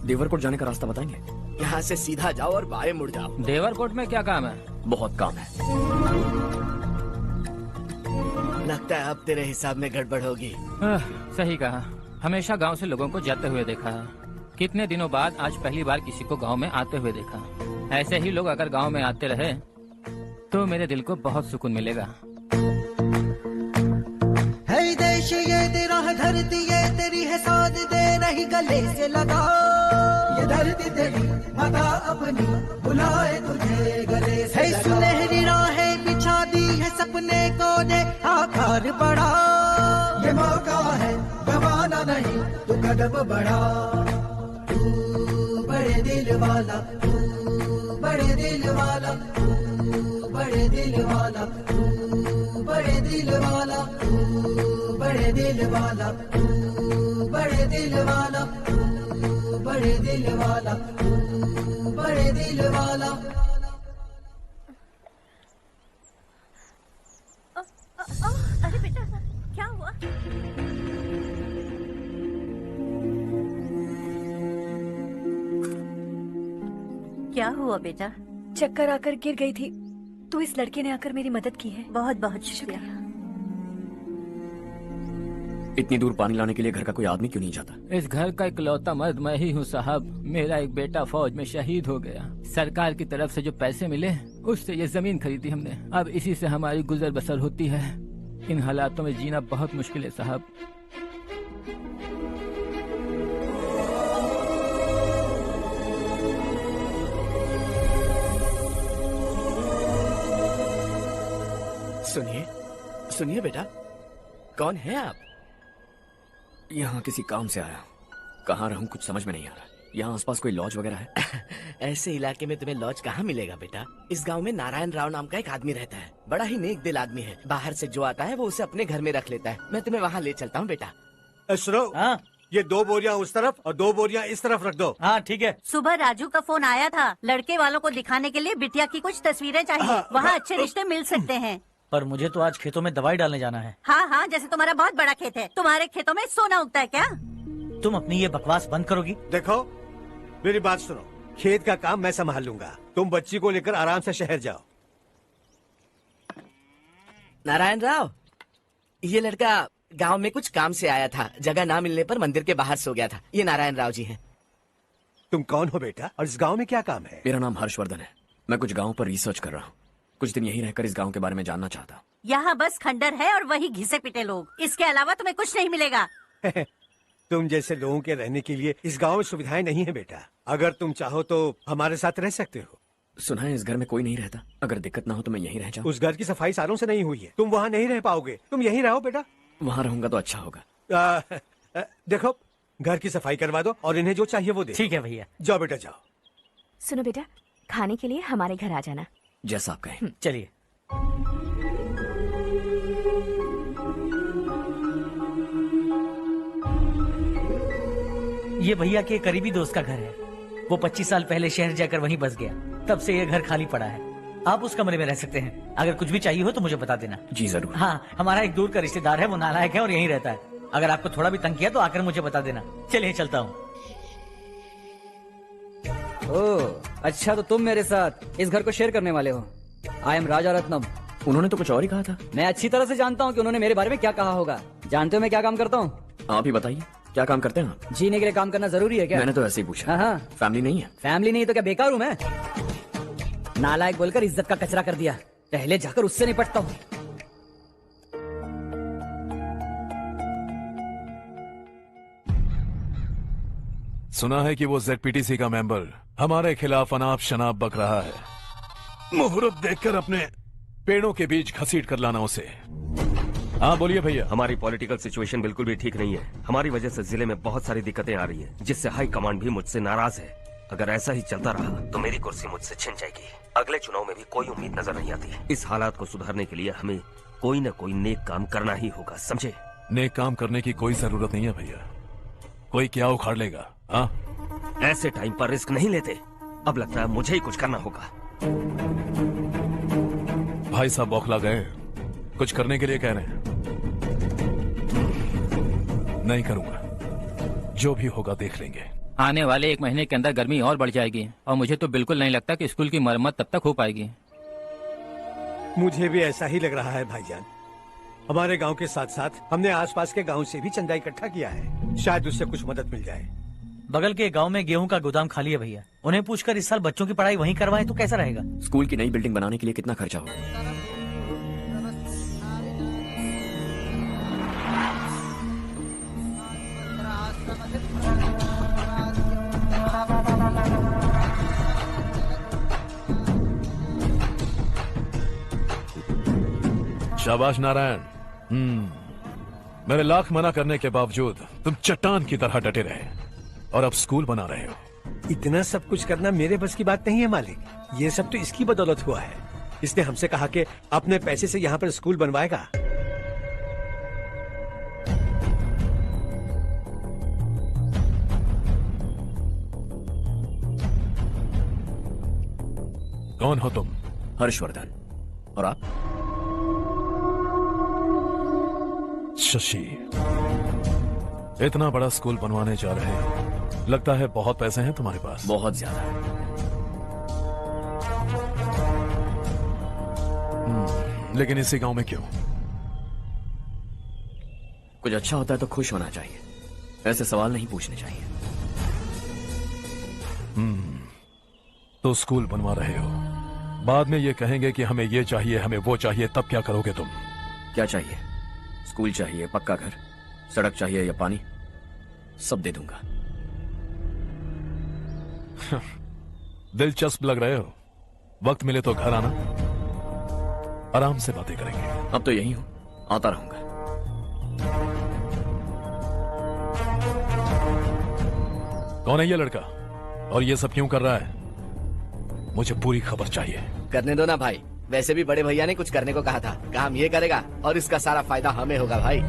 देवरकोट जाने का रास्ता बताएंगे? यहाँ से सीधा जाओ और बाएं मुड़ जाओ। देवरकोट में क्या काम है? बहुत काम है। लगता है अब तेरे हिसाब में गड़बड़ होगी। सही कहा। हमेशा गांव से लोगों को जाते हुए देखा है, कितने दिनों बाद आज पहली बार किसी को गांव में आते हुए देखा। ऐसे ही लोग अगर गांव में आते रहे तो मेरे दिल को बहुत सुकून मिलेगा। है देश ये तेरा है, धरती ये तेरी है, साथ दे रही गले से लगा। ये धरती तेरी माता अपनी बुलाए तुझे गले से लगा। सुनहरी राहें बिछा दी है, सपने को दे आकार बढ़ा। ये मौका है गवाना नहीं, तू कदम बढ़ा। तू बड़े दिल वाला, तू बड़े दिल वाला, तू बड़े दिल वाला, तू बड़े दिल वाला, तू बड़े दिल वाला, तू बड़े दिल वाला, तू बड़े दिल वाला, तू बड़े दिल वाला। अरे बेटा क्या हुआ? क्या हुआ बेटा? चक्कर आकर गिर गई थी तो इस लड़के ने आकर मेरी मदद की है। बहुत बहुत शुक्रिया। इतनी दूर पानी लाने के लिए घर का कोई आदमी क्यों नहीं जाता? इस घर का इकलौता मर्द मैं ही हूँ साहब। मेरा एक बेटा फौज में शहीद हो गया। सरकार की तरफ से जो पैसे मिले उससे ये जमीन खरीदी हमने। अब इसी से हमारी गुजर बसर होती है। इन हालातों में जीना बहुत मुश्किल है साहब। सुनिए सुनिए बेटा, कौन है आप? यहाँ किसी काम से आया। कहाँ रहूँ कुछ समझ में नहीं आ रहा। यहाँ आसपास कोई लॉज वगैरह है? ऐसे इलाके में तुम्हें लॉज कहाँ मिलेगा बेटा? इस गांव में नारायण राव नाम का एक आदमी रहता है। बड़ा ही नेक दिल आदमी है। बाहर से जो आता है वो उसे अपने घर में रख लेता है। मैं तुम्हें वहाँ ले चलता हूँ बेटा। सुनो, ये 2 बोरियां उस तरफ और 2 बोरियां इस तरफ रख दो। हाँ ठीक है। सुबह राजू का फोन आया था, लड़के वालों को दिखाने के लिए बिटिया की कुछ तस्वीरें चाहिए। वहाँ अच्छे रिश्ते मिल सकते हैं। पर मुझे तो आज खेतों में दवाई डालने जाना है। हाँ हाँ, जैसे तुम्हारा बहुत बड़ा खेत है, तुम्हारे खेतों में सोना उगता है क्या? तुम अपनी ये बकवास बंद करोगी? देखो मेरी बात सुनो, खेत का काम मैं संभाल लूंगा। तुम बच्ची को लेकर आराम से शहर जाओ। नारायण राव, ये लड़का गांव में कुछ काम से आया था। जगह ना मिलने पर मंदिर के बाहर सो गया था। ये नारायण राव जी हैं। तुम कौन हो बेटा और इस गांव में क्या काम है? मेरा नाम हर्षवर्धन है। मैं कुछ गाँव पर रिसर्च कर रहा हूँ। कुछ दिन यहीं रहकर इस गांव के बारे में जानना चाहता हूँ। यहाँ बस खंडर है और वही घिसे पिटे लोग। इसके अलावा तुम्हें कुछ नहीं मिलेगा। तुम जैसे लोगों के रहने के लिए इस गांव में सुविधाएं नहीं है बेटा। अगर तुम चाहो तो हमारे साथ रह सकते हो। सुना है इस घर में कोई नहीं रहता। अगर दिक्कत ना हो तो मैं यहीं रह जाऊँ। उस घर की सफाई सालों से नहीं हुई है। तुम वहाँ नहीं रह पाओगे। तुम यहीं रहो बेटा। वहाँ रहूंगा तो अच्छा होगा। देखो, घर की सफाई करवा दो और इन्हें जो चाहिए वो दे। ठीक है भैया। जाओ बेटा जाओ। सुनो बेटा, खाने के लिए हमारे घर आ जाना। जैसा आप कहें। चलिए। ये भैया के करीबी दोस्त का घर है। वो 25 साल पहले शहर जाकर वहीं बस गया। तब से ये घर खाली पड़ा है। आप उस कमरे में रह सकते हैं। अगर कुछ भी चाहिए हो तो मुझे बता देना। जी जरूर। हाँ, हमारा एक दूर का रिश्तेदार है, वो नालायक है और यहीं रहता है। अगर आपको थोड़ा भी तंग किया तो आकर मुझे बता देना। चलिए चलता हूँ। ओह अच्छा, तो तुम मेरे साथ इस घर को शेयर करने वाले हो। आई एम राजा रत्नम। उन्होंने तो कुछ और ही कहा था। मैं अच्छी तरह से जानता हूँ कि उन्होंने मेरे बारे में क्या कहा होगा। जानते हो मैं क्या काम करता हूँ? आप ही बताइए, क्या काम करते हैं आप? जीने के लिए काम करना जरूरी है क्या? मैंने तो ऐसे ही पूछा। हाँ। फैमिली नहीं है? फैमिली नहीं तो क्या बेकार हूँ मैं? नालायक बोलकर इज्जत का कचरा कर दिया। पहले जाकर उससे निपटता हूँ। सुना है कि वो ZPTC का मेंबर हमारे खिलाफ अनाप शनाप बक रहा है। मुहूर्त देखकर अपने पेड़ों के बीच घसीट कर लाना उसे। हाँ बोलिए भैया। हमारी पॉलिटिकल सिचुएशन बिल्कुल भी ठीक नहीं है। हमारी वजह से जिले में बहुत सारी दिक्कतें आ रही है, जिससे हाई कमांड भी मुझसे नाराज है। अगर ऐसा ही चलता रहा तो मेरी कुर्सी मुझसे छिन जाएगी। अगले चुनाव में भी कोई उम्मीद नजर नहीं आती। इस हालात को सुधारने के लिए हमें कोई न कोई नेक काम करना ही होगा, समझे? नेक काम करने की कोई जरूरत नहीं है भैया। कोई क्या उखाड़ लेगा? हाँ, ऐसे टाइम पर रिस्क नहीं लेते। अब लगता है मुझे ही कुछ करना होगा। भाई साहब बौखला गए, कुछ करने के लिए कह रहे हैं। नहीं करूंगा, जो भी होगा देख लेंगे। आने वाले 1 महीने के अंदर गर्मी और बढ़ जाएगी और मुझे तो बिल्कुल नहीं लगता कि स्कूल की मरम्मत तब तक हो पाएगी। मुझे भी ऐसा ही लग रहा है भाईजान। हमारे गांव के साथ साथ हमने आसपास के गांव से भी चंदा इकट्ठा किया है, शायद उससे कुछ मदद मिल जाए। बगल के गांव में गेहूं का गोदाम खाली है भैया, उन्हें पूछकर इस साल बच्चों की पढ़ाई वहीं करवाएं तो कैसा रहेगा? स्कूल की नई बिल्डिंग बनाने के लिए कितना खर्चा होगा? शाबाश नारायण। मेरे लाख मना करने के बावजूद तुम चट्टान की तरह डटे रहे और अब स्कूल बना रहे हो। इतना सब कुछ करना मेरे बस की बात नहीं है मालिक। ये सब तो इसकी बदौलत हुआ है। इसने हमसे कहा कि अपने पैसे से यहाँ पर स्कूल बनवाएगा। कौन हो तुम? हर्षवर्धन। और आप? शशि। इतना बड़ा स्कूल बनवाने जा रहे हो, लगता है बहुत पैसे हैं तुम्हारे पास। बहुत ज्यादा है। लेकिन इसी गांव में क्यों? कुछ अच्छा होता है तो खुश होना चाहिए, ऐसे सवाल नहीं पूछने चाहिए। तो स्कूल बनवा रहे हो, बाद में ये कहेंगे कि हमें ये चाहिए, हमें वो चाहिए, तब क्या करोगे तुम? क्या चाहिए? स्कूल चाहिए, पक्का घर, सड़क चाहिए या पानी, सब दे दूंगा। दिलचस्प लग रहे हो। वक्त मिले तो घर आना, आराम से बातें करेंगे। अब तो यही हूं, आता रहूंगा। कौन है ये लड़का और ये सब क्यों कर रहा है? मुझे पूरी खबर चाहिए। करने दो ना भाई, वैसे भी बड़े भैया ने कुछ करने को कहा था, काम ये करेगा और इसका सारा फायदा हमें होगा भाई।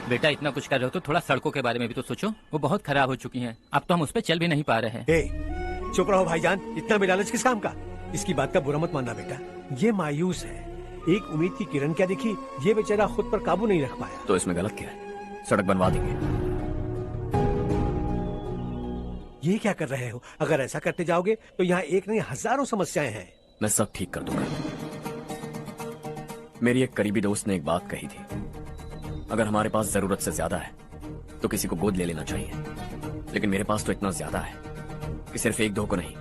बेटा इतना कुछ कर रहे हो तो थोड़ा सड़कों के बारे में भी तो सोचो, वो बहुत खराब हो चुकी हैं। अब तो हम उस पर चल भी नहीं पा रहे हैं। चुप रहो भाईजान, इतना भी लालच किस काम का? इसकी बात का बुरा मत मानना बेटा, ये मायूस है। एक उम्मीद की किरण क्या दिखी, ये बेचारा खुद पर काबू नहीं रख पाया। तो इसमें गलत क्या है? सड़क बनवा देंगे। ये क्या कर रहे हो? अगर ऐसा करते जाओगे तो यहाँ एक नहीं हजारों समस्याएं हैं। मैं सब ठीक कर दूंगा। मेरी एक करीबी दोस्त ने एक बात कही थी, अगर हमारे पास जरूरत से ज्यादा है तो किसी को गोद ले लेना चाहिए। लेकिन मेरे पास तो इतना ज्यादा है कि सिर्फ 1-2 को नहीं,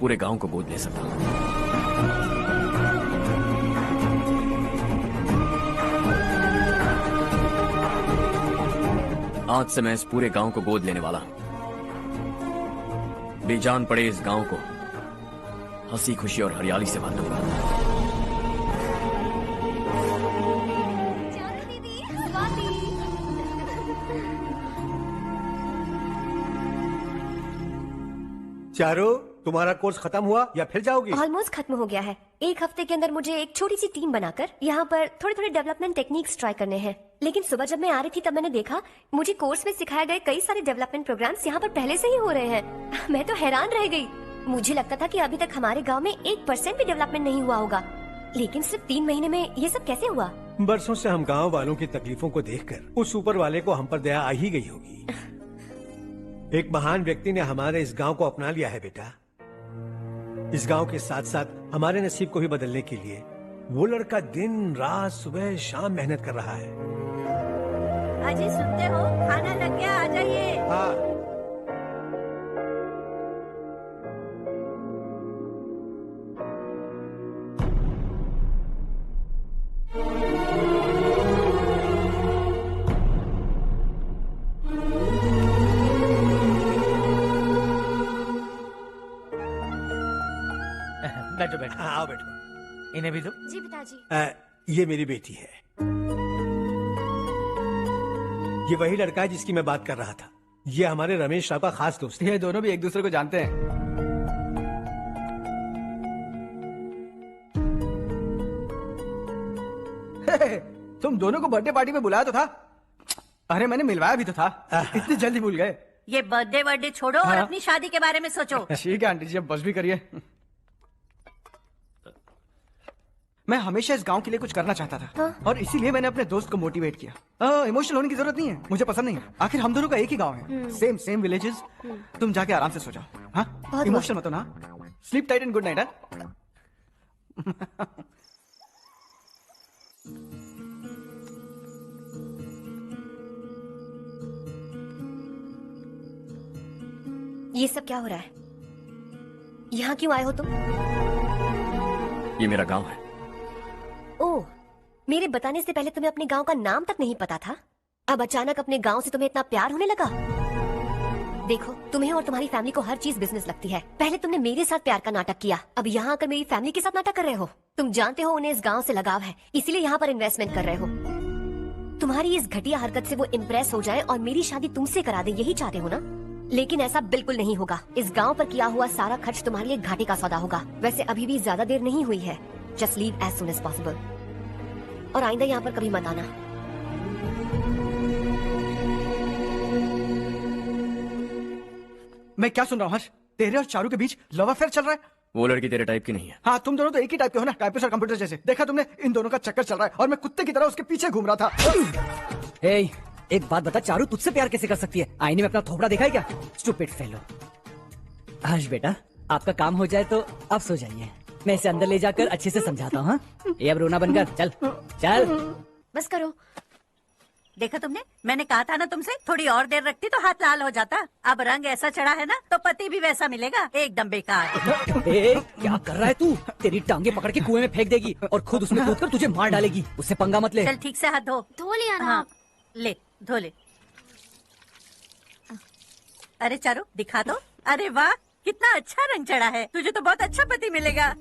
पूरे गांव को गोद ले सकता हूं। आज से मैं इस पूरे गांव को गोद लेने वाला हूं। बेजान पड़े इस गांव को हंसी खुशी और हरियाली से भर दूंगा। चारों, तुम्हारा कोर्स खत्म हुआ या फिर जाओगी? ऑलमोस्ट खत्म हो गया है। 1 हफ्ते के अंदर मुझे एक छोटी सी टीम बनाकर यहाँ पर थोड़े थोड़े डेवलपमेंट टेक्निक्स ट्राई करने हैं। लेकिन सुबह जब मैं आ रही थी तब मैंने देखा मुझे कोर्स में सिखाए गए कई सारे डेवलपमेंट प्रोग्राम्स यहाँ पर पहले से ही हो रहे हैं। मैं तो हैरान रह गई। मुझे लगता था कि अभी तक हमारे गाँव में 1% भी डेवलपमेंट नहीं हुआ होगा, लेकिन सिर्फ 3 महीने में ये सब कैसे हुआ? बरसों से हम गाँव वालों की तकलीफों को देखकर उस ऊपर वाले को हम पर दया आ ही गई होगी। एक महान व्यक्ति ने हमारे इस गांव को अपना लिया है बेटा। इस गांव के साथ साथ हमारे नसीब को भी बदलने के लिए वो लड़का दिन रात सुबह शाम मेहनत कर रहा है। अजी सुनते हो, खाना लग गया, आ जाइए। हाँ। बैठो बैठो। हाँ, आओ बैठो। इन्हें भी दो। जी पिताजी। ये मेरी बेटी है। ये वही लड़का है जिसकी मैं बात कर रहा था। ये हमारे रमेश राव का खास दोस्त है। ये दोनों भी एक दूसरे को जानते हैं। तुम दोनों को बर्थडे पार्टी में बुलाया तो था। अरे मैंने मिलवाया भी तो था। इतनी जल्दी भूल गए। ये बर्थडे छोड़ो और हाँ। अपनी शादी के बारे में सोचो। ठीक है आंटी जी, अब बस भी करिए। मैं हमेशा इस गांव के लिए कुछ करना चाहता था। हाँ? और इसीलिए मैंने अपने दोस्त को मोटिवेट किया। इमोशनल होने की जरूरत नहीं है, मुझे पसंद नहीं है। आखिर हम दोनों का एक ही गांव है, सेम विलेजेस। तुम जाके आराम से सो जाओ। हाँ, इमोशनल मत हो ना। Sleep tight and good night. ये सब क्या हो रहा है? यहाँ क्यों आए हो तुम? ये मेरा गांव है। ओह, मेरे बताने से पहले तुम्हें अपने गांव का नाम तक नहीं पता था। अब अचानक अपने गांव से तुम्हें इतना प्यार होने लगा। देखो, तुम्हें और तुम्हारी फैमिली को हर चीज बिजनेस लगती है। पहले तुमने मेरे साथ प्यार का नाटक किया, अब यहाँ आकर मेरी फैमिली के साथ नाटक कर रहे हो। तुम जानते हो उन्हें इस गांव से लगाव है, इसीलिए यहाँ पर इन्वेस्टमेंट कर रहे हो। तुम्हारी इस घटिया हरकत से वो इम्प्रेस हो जाए और मेरी शादी तुमसे करा दे, यही चाहते हो ना? लेकिन ऐसा बिल्कुल नहीं होगा। इस गांव पर किया हुआ सारा खर्च तुम्हारे लिए घाटे का सौदा होगा। वैसे अभी भी ज्यादा देर नहीं हुई है। Just leave as soon as possible. और आइंदा यहाँ पर कभी मत आना। मैं क्या सुन रहा हूँ हर्ष? तेरे और चारू के बीच लव अफेयर चल रहा है? वो लड़की तेरे टाइप की नहीं है। हाँ, तुम दोनों तो एक ही टाइप के हो ना, टाइपिस्ट और कंप्यूटर जैसे। देखा तुमने, इन दोनों का चक्कर चल रहा है और मैं कुत्ते की तरह उसके पीछे घूम रहा था। हे, एक बात बता, चारू तुझसे प्यार कैसे कर सकती है? आईने में अपना थोबड़ा देखा है क्या? Stupid fellow. हर्ष बेटा, आपका काम हो जाए तो आप सो जाइए। मैं इसे अंदर ले जाकर अच्छे से समझाता हूँ। हाँ? ये अब रोना बनकर चल चल। बस करो। देखा तुमने, मैंने कहा था ना तुमसे, थोड़ी और देर रखती तो हाथ लाल हो जाता। अब रंग ऐसा चढ़ा है ना तो पति भी वैसा मिलेगा। एकदम बेकार। ए, क्या कर रहा है तू? तेरी टांगे पकड़ के कुएं में फेंक देगी और खुद उसमें कूदकर तुझे मार डालेगी। उससे पंगा मत ले। चल ठीक से हाथ धो। धो लिया ना। हाँ, ले धो ले। अरे चारू दिखा दो। अरे वाह, कितना अच्छा रंग चढ़ा है। तुझे तो बहुत अच्छा पति मिलेगा।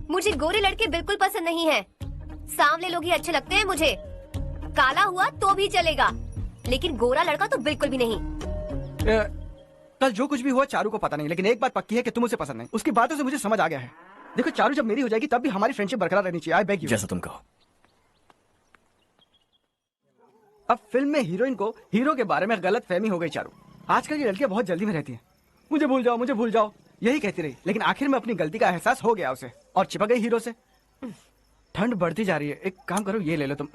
मुझे गोरे लड़के बिल्कुल पसंद नहीं है। सांवले लोग ही अच्छे लगते हैं मुझे। काला हुआ तो भी चलेगा, लेकिन गोरा लड़का तो बिल्कुल भी नहीं। कल जो कुछ भी हुआ चारू को पता नहीं, लेकिन एक बात पक्की है कि तुम उसे पसंद नहीं। उसकी बातों से मुझे समझ आ गया है। देखो, चारू जब मेरी हो जाएगी तब भी हमारी फ्रेंडशिप बरकरार रहनी चाहिए। I beg you. जैसा तुम कहो। अब फिल्म में हीरोइन को हीरो के बारे में गलत फहमी हो गई चारू। आजकल की लड़कियां बहुत जल्दी में रहती हैं। मुझे भूल जाओ यही कहती रही, लेकिन आखिर में अपनी गलती का एहसास हो गया उसे और चिपक गई हीरो से। ठंड बढ़ती जा रही है, एक काम करो, ये ले लो तुम।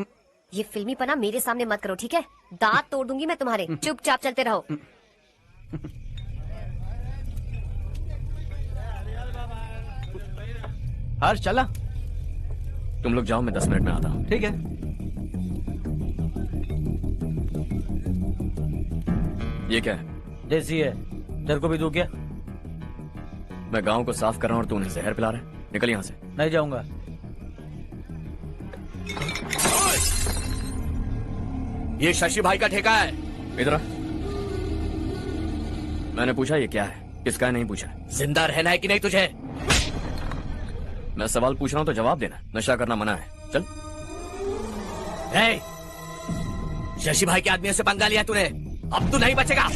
ये फिल्मी पना मेरे सामने मत करो, ठीक है? दांत तोड़ दूंगी मैं तुम्हारे। चुपचाप चलते रहो। हर्ष चला। तुम लोग जाओ, मैं 10 मिनट में आता हूँ। ठीक है। ये क्या है? देसी है। तेरे को भी दूं क्या? मैं गांव को साफ कर रहा हूँ और तू उन्हें जहर पिला रहा है। निकल यहाँ से। नहीं जाऊंगा। ये शशि भाई का ठेका है। इधर आ। मैंने पूछा ये क्या है, किसका है नहीं पूछा। जिंदा रहना है कि नहीं तुझे? मैं सवाल पूछ रहा हूं तो जवाब देना। नशा करना मना है। चल। शशि भाई के आदमियों से पंगा लिया तूने, अब तू नहीं बचेगा।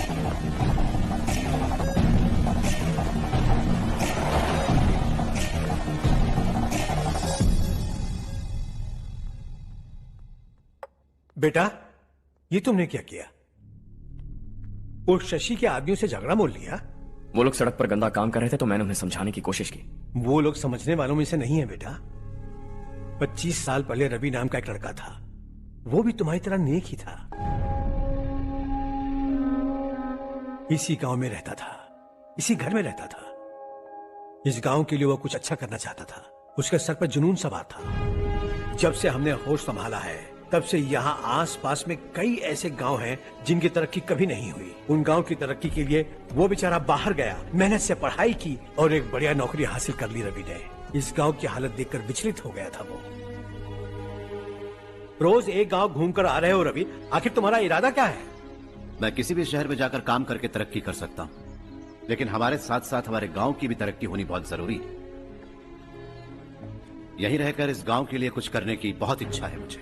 बेटा, ये तुमने क्या किया? वो शशि के आदमियों से झगड़ा मोल लिया? वो लोग सड़क पर गंदा काम कर रहे थे तो मैंने उन्हें समझाने की कोशिश की। वो लोग समझने वालों में से नहीं है बेटा। 25 साल पहले रवि नाम का एक लड़का था, वो भी तुम्हारी तरह नेक ही था। इसी गांव में रहता था, इसी घर में रहता था। इस गांव के लिए वो कुछ अच्छा करना चाहता था। उसके सर पर जुनून सवार था। जब से हमने होश संभाला है, तब से यहाँ आस पास में कई ऐसे गांव हैं जिनकी तरक्की कभी नहीं हुई। उन गांव की तरक्की के लिए वो बेचारा बाहर गया, मेहनत से पढ़ाई की और एक बढ़िया नौकरी हासिल कर ली रवि ने। इस गांव की हालत देखकर विचलित हो गया था वो। रोज एक गांव घूमकर आ रहे हो रवि, आखिर तुम्हारा इरादा क्या है? मैं किसी भी शहर में जाकर काम करके तरक्की कर सकता हूँ, लेकिन हमारे साथ साथ हमारे गांव की भी तरक्की होनी बहुत जरूरी है। यहीं रहकर इस गांव के लिए कुछ करने की बहुत इच्छा है मुझे।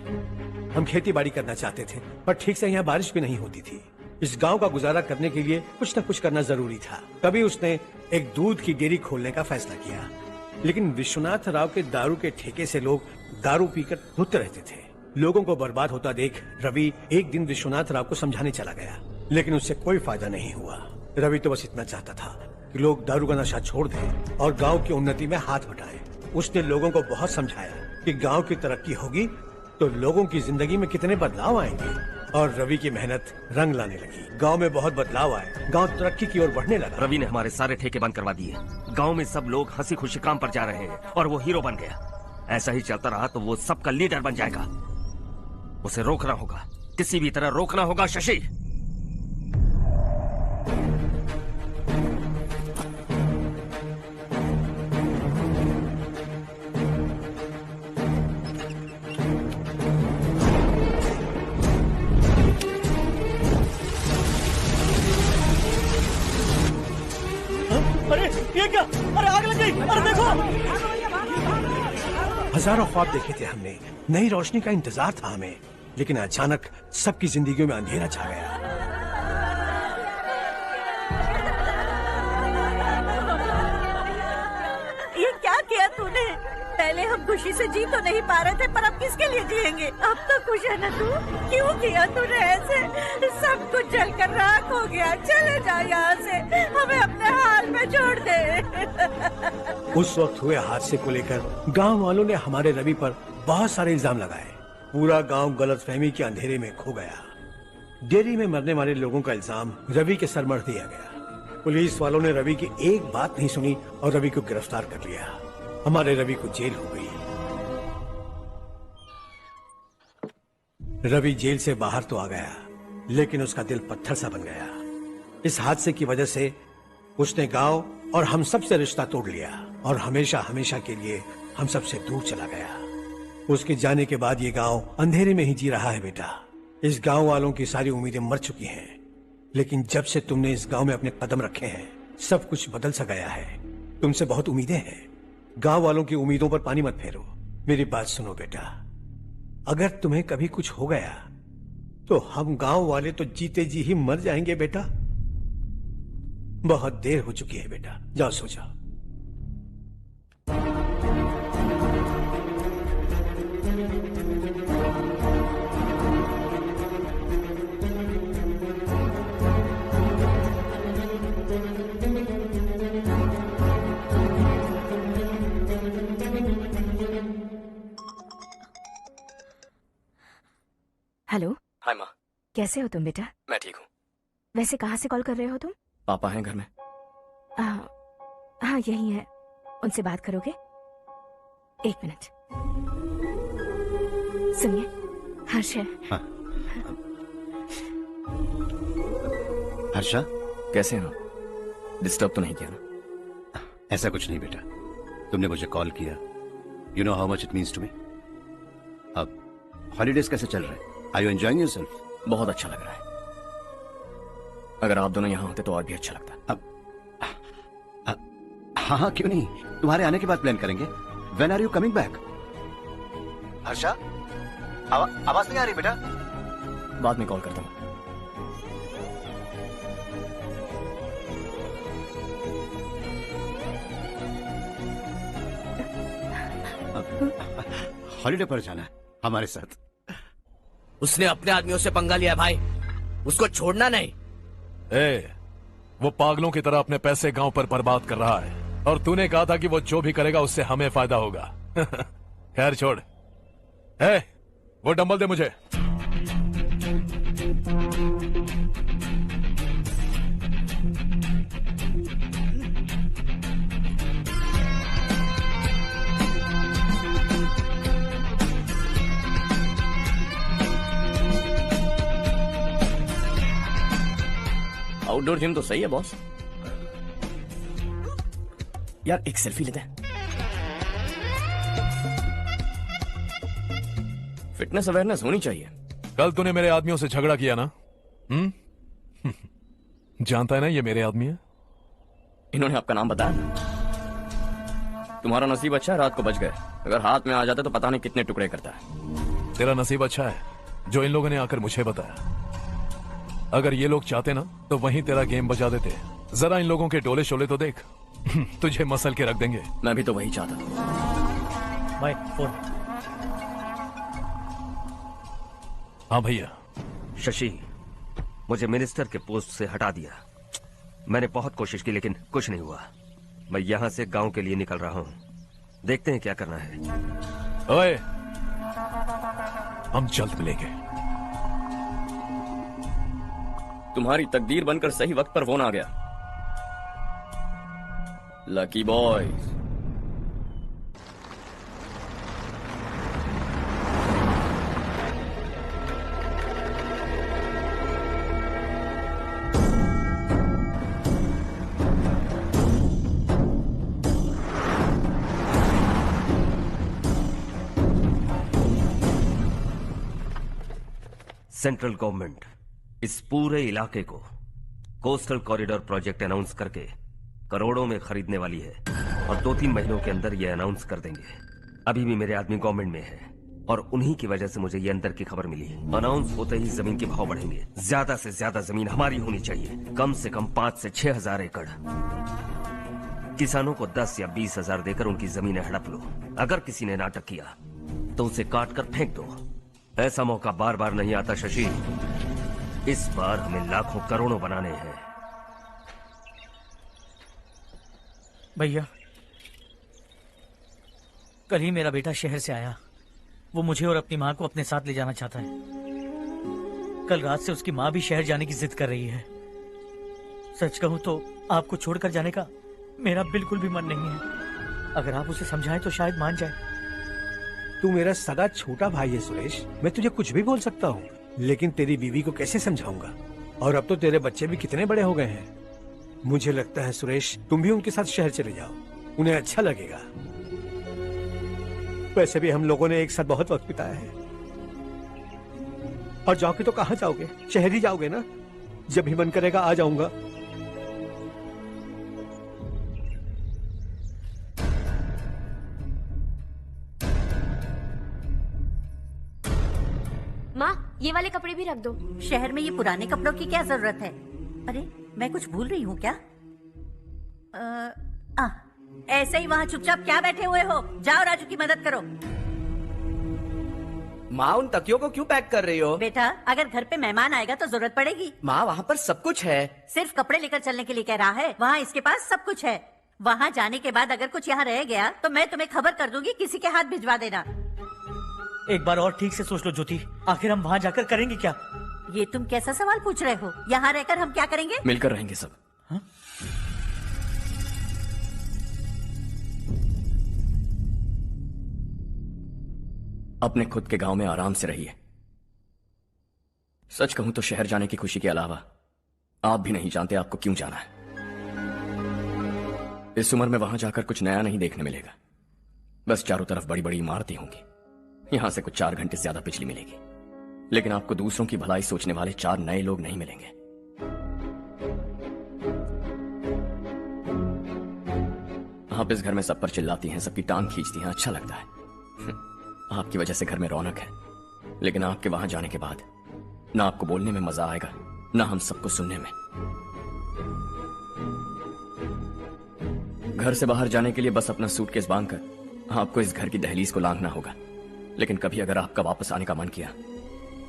हम खेती बाड़ी करना चाहते थे, पर ठीक से यहाँ बारिश भी नहीं होती थी। इस गांव का गुजारा करने के लिए कुछ न कुछ करना जरूरी था। तभी उसने एक दूध की डेयरी खोलने का फैसला किया। लेकिन विश्वनाथ राव के दारू के ठेके से लोग दारू पीकर धुत रहते थे। लोगों को बर्बाद होता देख रवि एक दिन विश्वनाथ राव को समझाने चला गया, लेकिन उससे कोई फायदा नहीं हुआ। रवि तो बस इतना चाहता था कि लोग दारू का नशा छोड़ दें और गांव की उन्नति में हाथ बटाएं। उसने लोगों को बहुत समझाया कि गांव की तरक्की होगी तो लोगों की जिंदगी में कितने बदलाव आएंगे, और रवि की मेहनत रंग लाने लगी। गांव में बहुत बदलाव आए, गांव तरक्की की ओर बढ़ने लगा। रवि ने हमारे सारे ठेके बंद करवा दिए। गांव में सब लोग हंसी खुशी काम पर जा रहे हैं और वो हीरो बन गया। ऐसा ही चलता रहा तो वो सबका लीडर बन जाएगा। उसे रोकना होगा, किसी भी तरह रोकना होगा शशि। अरे ये क्या? अरे आग लग गई! अरे देखो! हजारों ख्वाब देखे थे हमने, नई रोशनी का इंतजार था हमें, लेकिन अचानक सबकी जिंदगियों में अंधेरा छा गया। ये क्या किया तूने? पहले हम खुशी से जी तो नहीं पा रहे थे, पर अब किसके लिए जिएंगे? अब तो खुश है ना तू? क्यों किया तूने ऐसे? सब कुछ जलकर राख हो गया। चले जा यहाँ से, हमें अपने हाल में छोड़ दे। उस वक्त हुए हादसे को लेकर गांव वालों ने हमारे रवि पर बहुत सारे इल्जाम लगाए। पूरा गांव गलतफहमी के अंधेरे में खो गया। डेयरी में मरने वाले लोगों का इल्जाम रवि के सर मढ़ दिया गया। पुलिस वालों ने रवि की एक बात नहीं सुनी और रवि को गिरफ्तार कर लिया। हमारे रवि को जेल हो गई। रवि जेल से बाहर तो आ गया, लेकिन उसका दिल पत्थर सा बन गया। इस हादसे की वजह से उसने गांव और हम सब से रिश्ता तोड़ लिया और हमेशा हमेशा के लिए हम सब से दूर चला गया। उसके जाने के बाद ये गांव अंधेरे में ही जी रहा है बेटा। इस गांव वालों की सारी उम्मीदें मर चुकी हैं, लेकिन जब से तुमने इस गांव में अपने कदम रखे हैं, सब कुछ बदल सा गया है। तुमसे बहुत उम्मीदें हैं। गांव वालों की उम्मीदों पर पानी मत फेरो। मेरी बात सुनो बेटा, अगर तुम्हें कभी कुछ हो गया तो हम गांव वाले तो जीते जी ही मर जाएंगे बेटा। बहुत देर हो चुकी है बेटा, जाओ सो जाओ। हेलो। हाय माँ। कैसे हो तुम बेटा? मैं ठीक हूँ। वैसे कहाँ से कॉल कर रहे हो तुम? पापा हैं घर में। हाँ यही है। उनसे बात करोगे? एक मिनट सुनिए, हर्ष है। हाँ। हर्षा, कैसे हैं आप? डिस्टर्ब तो नहीं किया ना? ऐसा कुछ नहीं बेटा, तुमने मुझे कॉल किया। You know how much it means to me. अब हॉलीडेज कैसे चल रहे हैं? Are you enjoying yourself? बहुत अच्छा लग रहा है। अगर आप दोनों यहाँ होते तो और भी अच्छा लगता। अब हाँ हाँ क्यों नहीं, तुम्हारे आने के बाद प्लान करेंगे। When are you coming back? Harsha, आवाज नहीं आ रही बेटा। बाद में कॉल करता हूँ। हॉलीडे पर जाना है हमारे साथ। उसने अपने आदमियों से पंगा लिया भाई, उसको छोड़ना नहीं। वो पागलों की तरह अपने पैसे गांव पर बर्बाद कर रहा है और तूने कहा था कि वो जो भी करेगा उससे हमें फायदा होगा। खैर छोड़। वो डंबल दे मुझे। आउटडोर जिम तो सही है बॉस। यार एक सेल्फी लेते हैं। फिटनेस अवेयरनेस होनी चाहिए। कल तूने मेरे आदमियों से झगड़ा किया ना? जानता है ना ये मेरे आदमी है। इन्होंने आपका नाम बताया? तुम्हारा नसीब अच्छा है रात को बच गए, अगर हाथ में आ जाता तो पता नहीं कितने टुकड़े करता है। तेरा नसीब अच्छा है जो इन लोगों ने आकर मुझे बताया। अगर ये लोग चाहते ना तो वहीं तेरा गेम बजा देते। जरा इन लोगों के टोले शोले तो देख। तुझे मसल के रख देंगे। मैं भी तो वही चाहता था। भाई फोन। हाँ भैया। शशि, मुझे मिनिस्टर के पोस्ट से हटा दिया। मैंने बहुत कोशिश की लेकिन कुछ नहीं हुआ। मैं यहाँ से गांव के लिए निकल रहा हूँ, देखते हैं क्या करना है। ओए, हम जल्द मिलेंगे। तुम्हारी तकदीर बनकर सही वक्त पर फोन आ गया। Lucky boys. सेंट्रल गवर्नमेंट इस पूरे इलाके को कोस्टल कॉरिडोर प्रोजेक्ट अनाउंस करके करोड़ों में खरीदने वाली है और 2-3 महीनों के अंदर ये अनाउंस कर देंगे। अभी भी मेरे आदमी गवर्नमेंट में है और उन्हीं की वजह से मुझे ये अंदर की खबर मिली। अनाउंस होते ही जमीन के भाव बढ़ेंगे। ज्यादा से ज्यादा जमीन हमारी होनी चाहिए, कम से कम 5 से 6 हजार एकड़। किसानों को 10 या 20 हजार देकर उनकी जमीनें हड़प लो। अगर किसी ने नाटक किया तो उसे काट कर फेंक दो। ऐसा मौका बार बार नहीं आता शशि। इस बार हमें लाखों करोड़ों बनाने हैं। भैया, कल ही मेरा बेटा शहर से आया। वो मुझे और अपनी माँ को अपने साथ ले जाना चाहता है। कल रात से उसकी माँ भी शहर जाने की जिद कर रही है। सच कहूं तो आपको छोड़कर जाने का मेरा बिल्कुल भी मन नहीं है। अगर आप उसे समझाएं तो शायद मान जाए। तू मेरा सगा छोटा भाई है सुरेश, मैं तुझे कुछ भी बोल सकता हूँ, लेकिन तेरी बीवी को कैसे समझाऊंगा? और अब तो तेरे बच्चे भी कितने बड़े हो गए हैं। मुझे लगता है सुरेश, तुम भी उनके साथ शहर चले जाओ, उन्हें अच्छा लगेगा। वैसे भी हम लोगों ने एक साथ बहुत वक्त बिताया है। और जाओगे तो कहाँ जाओगे? शहर ही जाओगे ना? जब भी मन करेगा आ जाऊंगा। माँ, ये वाले कपड़े भी रख दो। शहर में ये पुराने कपड़ों की क्या जरूरत है? अरे मैं कुछ भूल रही हूँ क्या? ऐसे ही वहाँ चुपचाप क्या बैठे हुए हो? जाओ राजू की मदद करो। माँ, उन तकियों को क्यों पैक कर रही हो? बेटा, अगर घर पे मेहमान आएगा तो जरूरत पड़ेगी। माँ, वहाँ पर सब कुछ है। सिर्फ कपड़े लेकर चलने के लिए कह रहा है? वहाँ इसके पास सब कुछ है। वहाँ जाने के बाद अगर कुछ यहाँ रह गया तो मैं तुम्हें खबर कर दूंगी, किसी के हाथ भिजवा देना। एक बार और ठीक से सोच लो ज्योति, आखिर हम वहाँ जाकर करेंगे क्या? ये तुम कैसा सवाल पूछ रहे हो? यहाँ रहकर हम क्या करेंगे? मिलकर रहेंगे सब। हा? अपने खुद के गांव में आराम से रहिए। सच कहूं तो शहर जाने की खुशी के अलावा आप भी नहीं जानते आपको क्यों जाना है। इस उम्र में वहां जाकर कुछ नया नहीं देखने मिलेगा। बस चारों तरफ बड़ी बड़ी इमारतें होंगी। यहां से कुछ 4 घंटे से ज्यादा बिजली मिलेगी, लेकिन आपको दूसरों की भलाई सोचने वाले 4 नए लोग नहीं मिलेंगे। आप इस घर में सब पर चिल्लाती हैं, सबकी टांग खींचती हैं, अच्छा लगता है। आपकी वजह से घर में रौनक है, लेकिन आपके वहां जाने के बाद ना आपको बोलने में मजा आएगा, ना हम सबको सुनने में। घर से बाहर जाने के लिए बस अपना सूटकेस बांधकर आपको इस घर की दहलीज को लांघना होगा, लेकिन कभी अगर आपका वापस आने का मन किया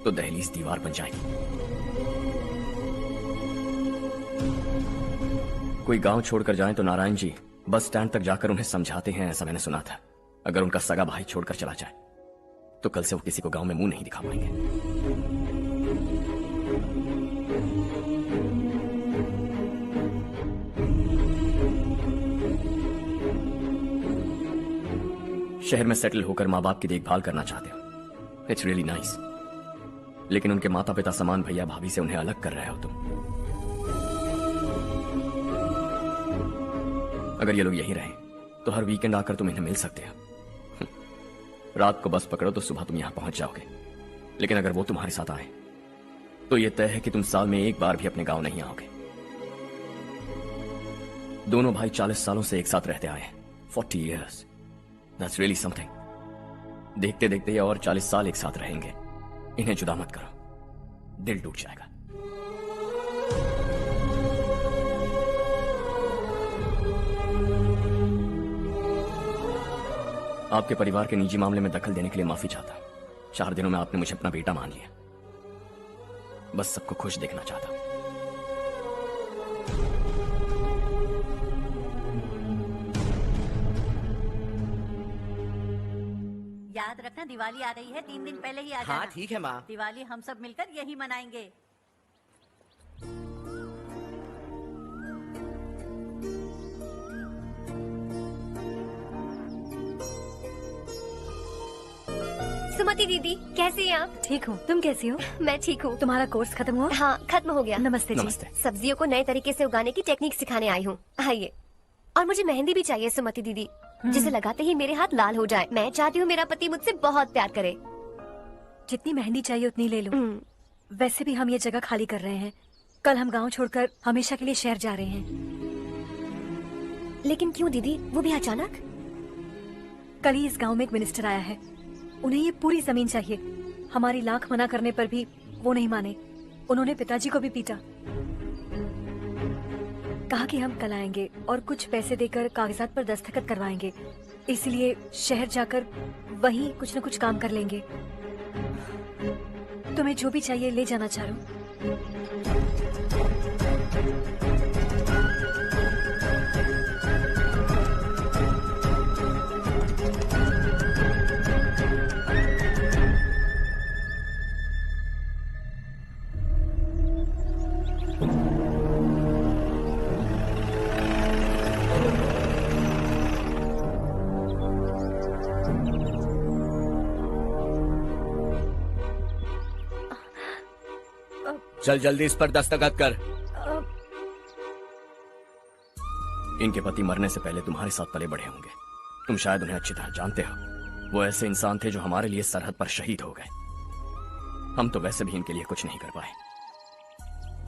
तो दहलीज दीवार बन जाएगी। कोई गांव छोड़कर जाए तो नारायण जी बस स्टैंड तक जाकर उन्हें समझाते हैं, ऐसा मैंने सुना था। अगर उनका सगा भाई छोड़कर चला जाए तो कल से वो किसी को गांव में मुंह नहीं दिखा पाएंगे। शहर में सेटल होकर माँ बाप की देखभाल करना चाहते हो, इट्स रियली नाइस, लेकिन उनके माता पिता समान भैया भाभी से उन्हें अलग कर रहे हो तुम। अगर ये लोग यहीं रहें तो हर वीकेंड आकर तुम इन्हें मिल सकते हो। रात को बस पकड़ो तो सुबह तुम यहां पहुंच जाओगे। लेकिन अगर वो तुम्हारे साथ आए तो ये तय है कि तुम साल में एक बार भी अपने गांव नहीं आओगे। दोनों भाई 40 सालों से एक साथ रहते आए हैं। 40 years. That's really something. देखते देखते ये और 40 साल एक साथ रहेंगे। इन्हें जुदा मत करो, दिल टूट जाएगा। आपके परिवार के निजी मामले में दखल देने के लिए माफी चाहता। 4 दिनों में आपने मुझे अपना बेटा मान लिया। बस सबको खुश देखना चाहता। याद रखना दिवाली आ रही है, 3 दिन पहले ही आ जाना। हाँ ठीक है माँ। दिवाली हम सब मिलकर यही मनाएंगे। सुमति दीदी, कैसे हैं आप? ठीक हूँ, तुम कैसी हो? मैं ठीक हूँ। तुम्हारा कोर्स खत्म हुआ? हाँ, खत्म हो गया। नमस्ते जी। नमस्ते। सब्जियों को नए तरीके से उगाने की टेक्निक सिखाने आई हूँ। आइए। और मुझे मेहंदी भी चाहिए सुमति दीदी, जिसे लगाते ही मेरे हाथ लाल हो जाए। मैं चाहती हूँ मेरा पति मुझसे बहुत प्यार करे। जितनी मेहंदी चाहिए उतनी ले लो। वैसे भी हम ये जगह खाली कर रहे हैं। कल हम गांव छोड़कर हमेशा के लिए शहर जा रहे हैं। लेकिन क्यों दीदी, वो भी अचानक? कल ही इस गांव में एक मिनिस्टर आया है। उन्हें ये पूरी जमीन चाहिए। हमारी लाख मना करने पर भी वो नहीं माने। उन्होंने पिताजी को भी पीटा। कहा कि हम कल आएंगे और कुछ पैसे देकर कागजात पर दस्तखत करवाएंगे। इसलिए शहर जाकर वहीं कुछ न कुछ काम कर लेंगे। तुम्हें जो भी चाहिए ले जाना चारो। चल जल्दी इस पर दस्तखत कर। इनके पति मरने से पहले तुम्हारे साथ पले बढ़े होंगे। तुम शायद उन्हें अच्छी तरह जानते हो। वो ऐसे इंसान थे जो हमारे लिए सरहद पर शहीद हो गए। हम तो वैसे भी इनके लिए कुछ नहीं कर पाए।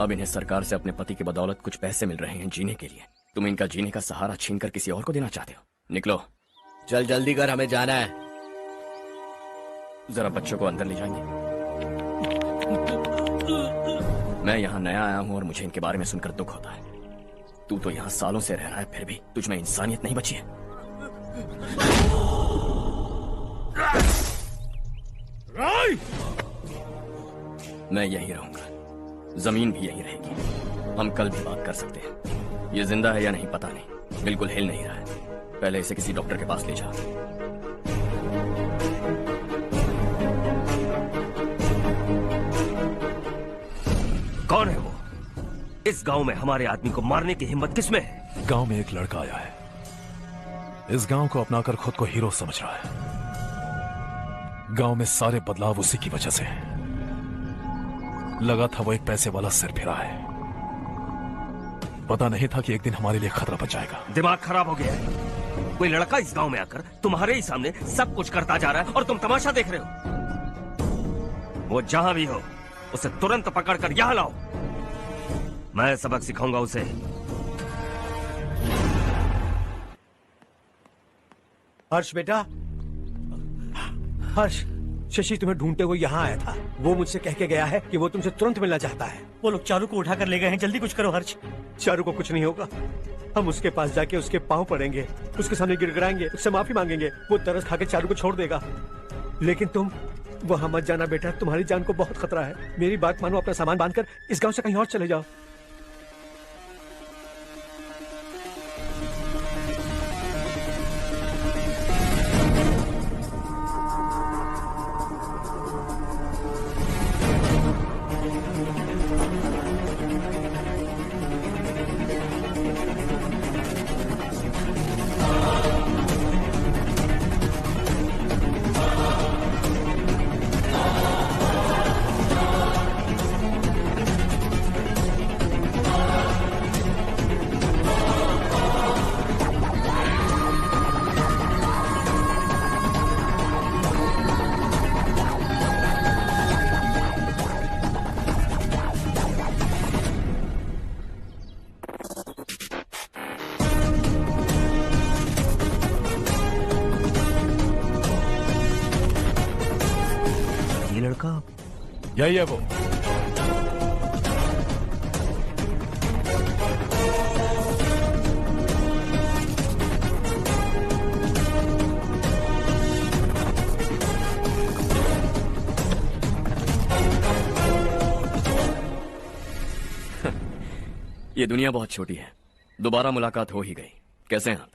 अब इन्हें सरकार से अपने पति की बदौलत कुछ पैसे मिल रहे हैं जीने के लिए। तुम इनका जीने का सहारा छीनकर किसी और को देना चाहते हो। निकलो, चल जल्दी कर, हमें जाना है। जरा बच्चों को अंदर ले जाएंगे। मैं यहाँ नया आया हूँ और मुझे इनके बारे में सुनकर दुख होता है। तू तो यहाँ सालों से रह रहा है, फिर भी तुझ में इंसानियत नहीं बची है। मैं यहीं रहूंगा, जमीन भी यहीं रहेगी। हम कल भी बात कर सकते हैं। ये जिंदा है या नहीं पता नहीं, बिल्कुल हिल नहीं रहा है। पहले इसे किसी डॉक्टर के पास ले जा। कौन है वो? इस गांव में हमारे आदमी को मारने की हिम्मत किसमें है? गांव में एक लड़का आया है। इस गांव को अपनाकर खुद को हीरो समझ रहा है। गांव में सारे बदलाव उसी की वजह से हैं। लगा था वो एक पैसे वाला सिर फिरा है। पता नहीं था कि एक दिन हमारे लिए खतरा बच जाएगा। दिमाग खराब हो गया है। कोई लड़का इस गांव में आकर तुम्हारे ही सामने सब कुछ करता जा रहा है और तुम तमाशा देख रहे हो। वो जहां भी हो उसे तुरंत पकड़कर यहां लाओ। मैं सबक सिखाऊंगा उसे। हर्ष बेटा, हर्ष, शशि तुम्हें ढूंढते हुए यहाँ आया था। वो मुझसे कह के गया है कि वो तुमसे तुरंत मिलना चाहता है। वो लोग चारू को उठाकर ले गए हैं। जल्दी कुछ करो हर्ष। चारू को कुछ नहीं होगा। हम उसके पास जाके उसके पांव पड़ेंगे, उसके सामने गिड़गिड़ाएंगे, उससे माफी मांगेंगे। वो तरस खा के चारू को छोड़ देगा। लेकिन तुम वहां मत जाना बेटा, तुम्हारी जान को बहुत खतरा है। मेरी बात मानो, अपना सामान बांधकर इस गांव से कहीं और चले जाओ। यही है वो। ये दुनिया बहुत छोटी है, दोबारा मुलाकात हो ही गई। कैसे हैं आप?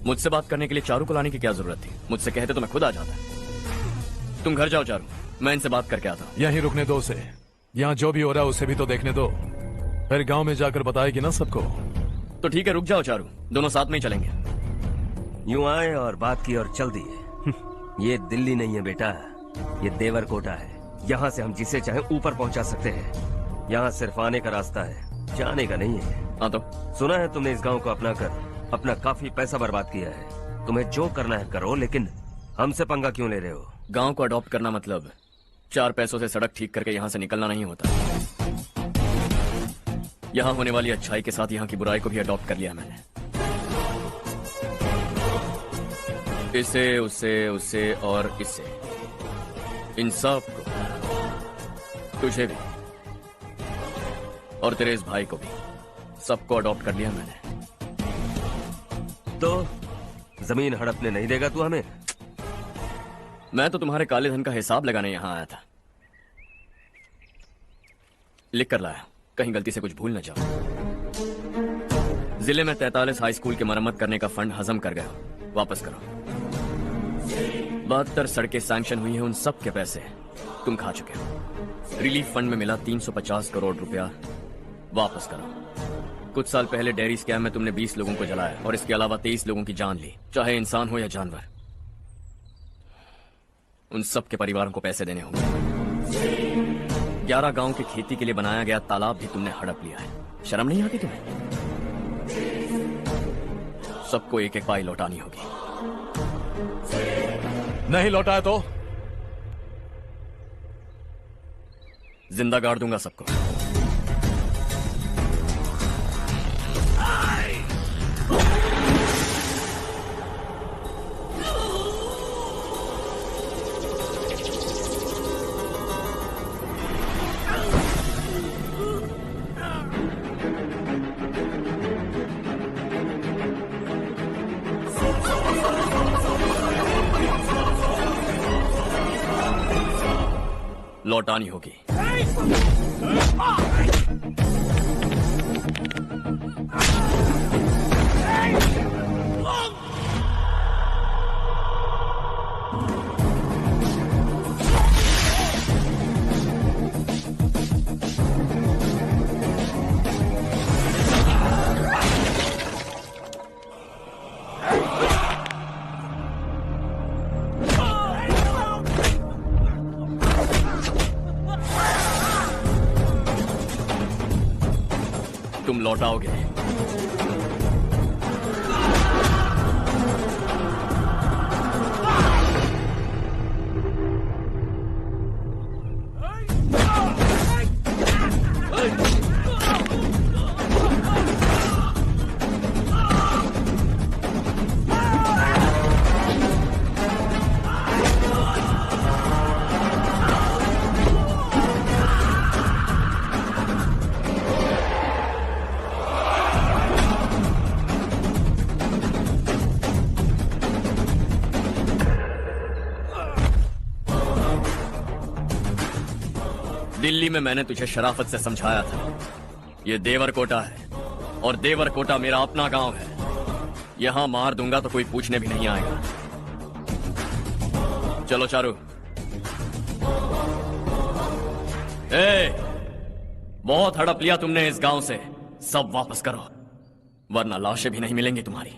मुझसे बात करने के लिए चारू को लाने की क्या जरूरत थी? मुझसे कहते तो मैं खुद आ जाता। तुम घर जाओ चारू, मैं इनसे बात करके आता हूँ। यहीं रुकने दो उसे, यहाँ जो भी हो रहा है उसे भी तो देखने दो, फिर गांव में जाकर बताएगी ना सबको। तो ठीक है, रुक जाओ चारू, दोनों साथ में ही चलेंगे। यूं आए और बात की और चल दिए। ये दिल्ली नहीं है बेटा, ये देवरकोटा है। यहाँ से हम जिसे चाहे ऊपर पहुँचा सकते हैं। यहाँ सिर्फ आने का रास्ता है, जाने का नहीं है। हाँ तो सुना है तुमने इस गांव को अपना कर अपना काफी पैसा बर्बाद किया है। तुम्हें जो करना है करो, लेकिन हमसे पंगा क्यों ले रहे हो? गांव को अडॉप्ट करना मतलब 4 पैसों से सड़क ठीक करके यहाँ से निकलना नहीं होता। यहाँ होने वाली अच्छाई के साथ यहाँ की बुराई को भी अडॉप्ट कर लिया मैंने। इसे, उसे, उसे और इससे, इन सब को, तुझे भी और तेरे इस भाई को भी, सबको अडॉप्ट कर लिया मैंने। तो जमीन हड़पने नहीं देगा तू हमें? मैं तो तुम्हारे काले धन का हिसाब लगाने यहां आया था। लिख कर लाया, कहीं गलती से कुछ भूल न जाओ। जिले में 43 हाई स्कूल की मरम्मत करने का फंड हजम कर गया, वापस करो। 72 सड़कें सैंक्शन हुई हैं, उन सब के पैसे तुम खा चुके हो। रिलीफ फंड में मिला 350 करोड़ रुपया, वापस करो। कुछ साल पहले डेयरी स्कैम में तुमने 20 लोगों को जलाया और इसके अलावा 23 लोगों की जान ली, चाहे इंसान हो या जानवर। उन सब के परिवारों को पैसे देने होंगे। 11 गांव की खेती के लिए बनाया गया तालाब भी तुमने हड़प लिया है। शर्म नहीं आती तुम्हें? सबको एक एक पाई लौटानी होगी। नहीं लौटाया तो जिंदा गाड़ दूंगा सबको। लौटानी होगी। तुम लौटाओगे। दिल्ली में मैंने तुझे शराफत से समझाया था, ये देवरकोटा है और देवरकोटा मेरा अपना गांव है। यहां मार दूंगा तो कोई पूछने भी नहीं आएगा। चलो चारू। बहुत हड़प लिया तुमने इस गांव से, सब वापस करो, वरना लाशें भी नहीं मिलेंगी तुम्हारी।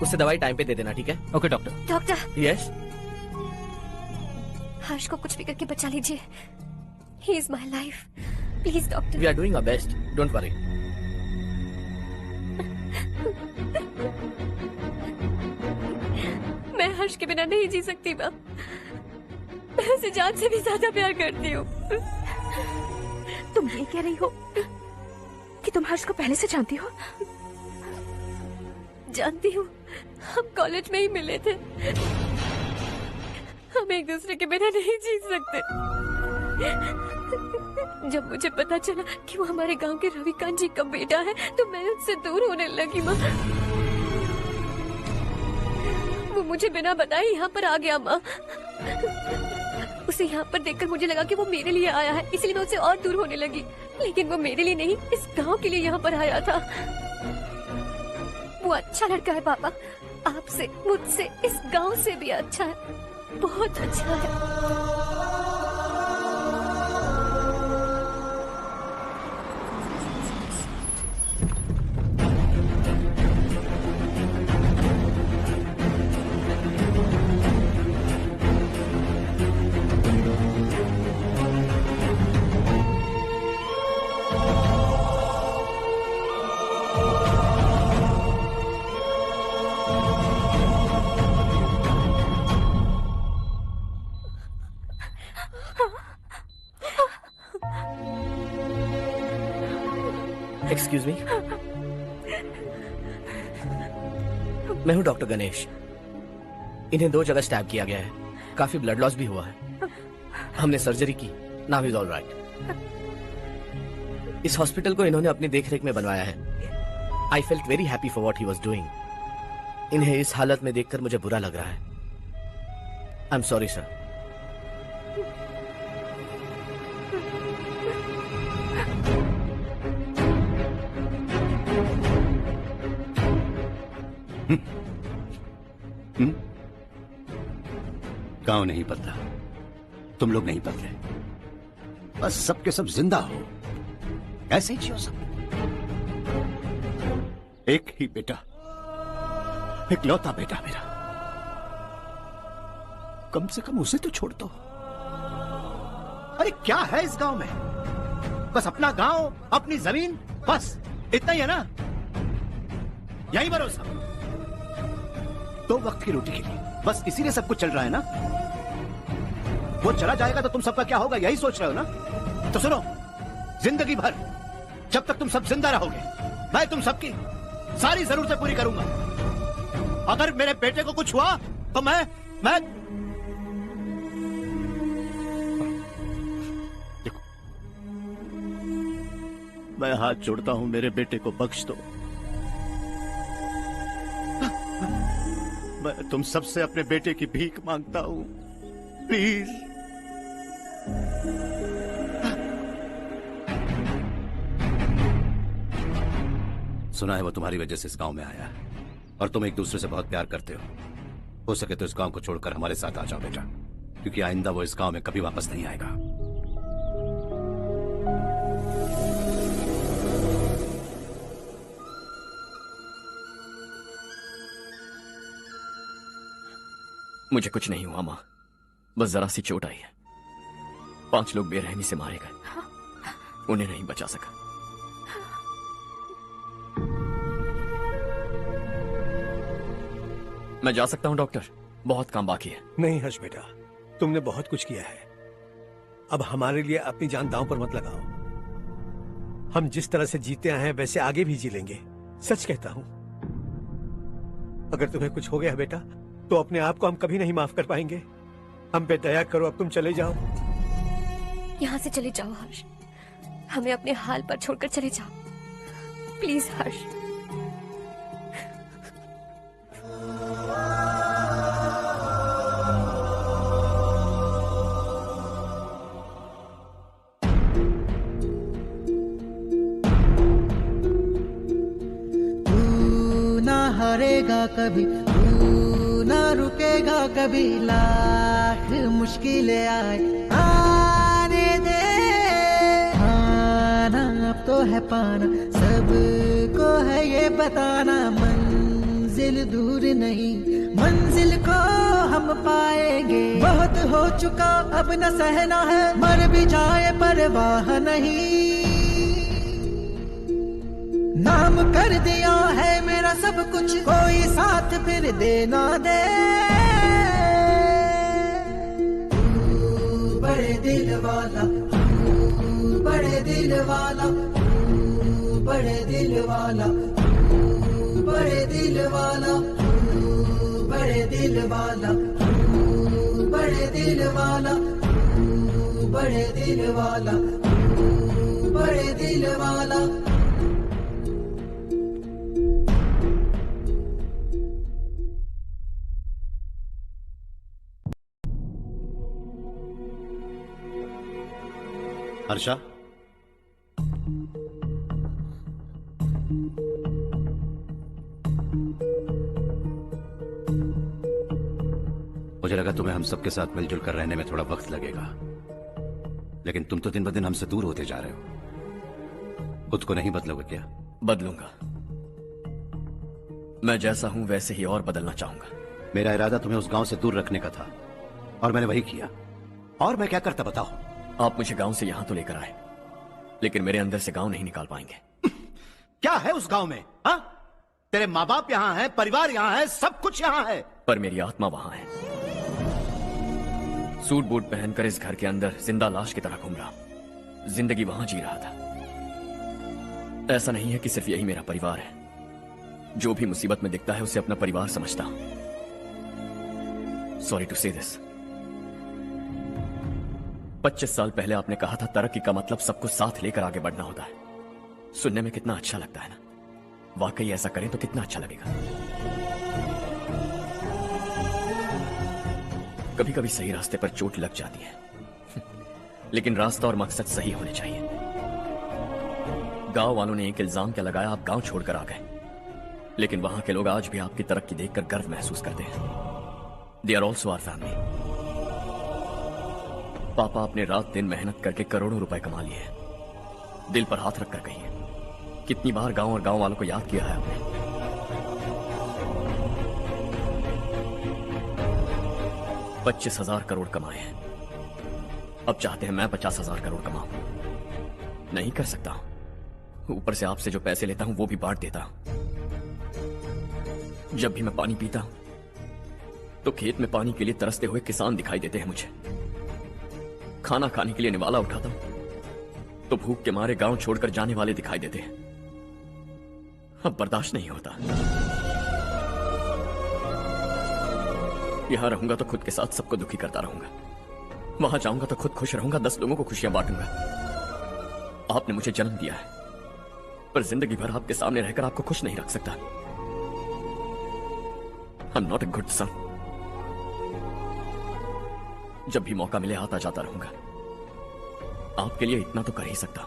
उससे दवाई टाइम पे दे देना, ठीक है? Okay doctor. Doctor. Yes. Harsh को कुछ भी करके बचा लीजिए। He is my life, please doctor. We are doing our best, don't worry. मैं हर्ष के बिना नहीं जी सकती माँ। मैं उसे जान से भी ज्यादा प्यार करती हूँ। तुम ये कह रही हो कि तुम हर्ष को पहले से जानती हो? जानती हूँ, हम कॉलेज में ही मिले थे। हम एक दूसरे के बिना नहीं जी सकते। जब मुझे पता चला कि वो हमारे गांव के रविकांत जी का बेटा है तो मैं उससे दूर होने लगी। माँ, वो मुझे बिना बताए यहाँ पर आ गया। माँ, उसे यहाँ पर देखकर मुझे लगा कि वो मेरे लिए आया है, इसलिए मैं उससे और दूर होने लगी। लेकिन वो मेरे लिए नहीं, इस गांव के लिए यहाँ पर आया था। वो अच्छा लड़का है पापा, आपसे, मुझसे, इस गांव से भी अच्छा है, बहुत अच्छा है। एक्सक्यूज मी, मैं हूं डॉक्टर गणेश। इन्हें 2 जगह स्टैब किया गया है, काफी ब्लड लॉस भी हुआ है। हमने सर्जरी की, नाउ इज ऑल राइट। इस हॉस्पिटल को इन्होंने अपनी देखरेख में बनवाया है। I felt very happy for what he was doing. इन्हें इस हालत में देखकर मुझे बुरा लग रहा है। I am sorry sir. गांव नहीं बदला, तुम लोग नहीं बदले, बस सबके सब जिंदा हो, ऐसे ही जियो सब। एक ही बेटा, इकलौता बेटा मेरा, कम से कम उसे तो छोड़ दो। अरे क्या है इस गांव में? बस अपना गांव, अपनी जमीन, बस इतना ही है ना? यही भरोसा, 2 वक्त की रोटी के लिए, बस इसीलिए सब कुछ चल रहा है ना? वो चला जाएगा तो तुम सबका क्या होगा, यही सोच रहे हो ना? तो सुनो, जिंदगी भर जब तक तुम सब जिंदा रहोगे, मैं तुम सबकी सारी जरूरतें पूरी करूंगा। अगर मेरे बेटे को कुछ हुआ तो मैं देखो, मैं हाथ जोड़ता हूं, मेरे बेटे को बख्श दो। मैं तुम सबसे अपने बेटे की भीख मांगता हूं, प्लीज। सुना है वो तुम्हारी वजह से इस गांव में आया और तुम एक दूसरे से बहुत प्यार करते हो सके तो इस गांव को छोड़कर हमारे साथ आ जाओ बेटा, क्योंकि आइंदा वो इस गांव में कभी वापस नहीं आएगा। मुझे कुछ नहीं हुआ माँ, बस जरा सी चोट आई है। 5 लोग बेरहमी से मारे गए, उन्हें नहीं बचा सका। मैं जा सकता हूं डॉक्टर, बहुत काम बाकी है। नहीं हर्ष बेटा, तुमने बहुत कुछ किया है, अब हमारे लिए अपनी जान दांव पर मत लगाओ। हम जिस तरह से जीते आए हैं वैसे आगे भी जी लेंगे, सच कहता हूं। अगर तुम्हें कुछ हो गया बेटा तो अपने आप को हम कभी नहीं माफ कर पाएंगे। हम पे दया करो, अब तुम चले जाओ। यहाँ से चले जाओ हर्ष, हमें अपने हाल पर छोड़कर चले जाओ, प्लीज हर्ष। तू ना हारेगा कभी, तू ना रुकेगा कभी, लाख मुश्किलें आए आने दे। आना अब तो है पाना, सबको है ये बताना, मंजिल दूर नहीं, मंजिल को हम पाएंगे। बहुत हो चुका अब न सहना है, मर भी जाए परवाह नहीं। नाम कर दिया है मेरा सब कुछ, कोई साथ फिर देना दे। तू बड़े दिल वाला, तू बड़े दिल वाला, बड़े दिल वाला, बड़े दिल वाला, बड़े दिल वाला, बड़े दिल वाला, बड़े दिल वाला, बड़े दिल वाला। हर्षा, मुझे लगा तुम्हें हम सबके साथ मिलजुल कर रहने में थोड़ा वक्त लगेगा, लेकिन तुम तो दिन ब दिन हमसे दूर होते जा रहे हो। खुद को नहीं बदलोगे क्या? बदलूंगा। मैं जैसा हूं वैसे ही और बदलना चाहूंगा। मेरा इरादा तुम्हें उस गांव से दूर रखने का था और मैंने वही किया। और मैं क्या करता बताओ? आप मुझे गांव से यहां तो लेकर आए, लेकिन मेरे अंदर से गांव नहीं निकाल पाएंगे। क्या है उस गांव में? हा? तेरे माँ बाप यहाँ है, परिवार यहाँ है, सब कुछ यहाँ है, पर मेरी आत्मा वहां है। सूट बूट पहनकर इस घर के अंदर जिंदा लाश की तरह घूम रहा, जिंदगी वहां जी रहा था। ऐसा नहीं है कि सिर्फ यही मेरा परिवार है। जो भी मुसीबत में दिखता है उसे अपना परिवार समझता हूं। सॉरी टू से दिस। 25 साल पहले आपने कहा था तरक्की का मतलब सबको साथ लेकर आगे बढ़ना होता है। सुनने में कितना अच्छा लगता है ना? वाकई ऐसा करें तो कितना अच्छा लगेगा। कभी कभी सही रास्ते पर चोट लग जाती है, लेकिन रास्ता और मकसद सही होने चाहिए। गांव वालों ने एक इल्जाम क्या लगाया, आप गांव छोड़कर आ गए, लेकिन वहां के लोग आज भी आपकी तरक्की देखकर गर्व महसूस करते हैं। They are also our family. पापा आपने रात दिन मेहनत करके करोड़ों रुपए कमा लिए हैं। दिल पर हाथ रखकर कहिए, कितनी बार गांव और गांव वालों को याद किया है आपने? 25,000 करोड़ कमाए हैं, अब चाहते हैं मैं 50,000 करोड़ कमाऊं। नहीं कर सकता। ऊपर से आपसे जो पैसे लेता हूं वो भी बांट देता हूं। जब भी मैं पानी पीता हूं तो खेत में पानी के लिए तरसते हुए किसान दिखाई देते हैं मुझे। खाना खाने के लिए निवाला उठाता हूं तो भूख के मारे गांव छोड़कर जाने वाले दिखाई देते हैं। अब बर्दाश्त नहीं होता। यहां रहूंगा तो खुद के साथ सबको दुखी करता रहूंगा, वहां जाऊंगा तो खुद खुश रहूंगा, 10 लोगों को खुशियां बांटूंगा। आपने मुझे जन्म दिया है, पर जिंदगी भर आपके सामने रहकर आपको खुश नहीं रख सकता। I am not a good son. जब भी मौका मिले आता जाता रहूंगा। आपके लिए इतना तो कर ही सकता,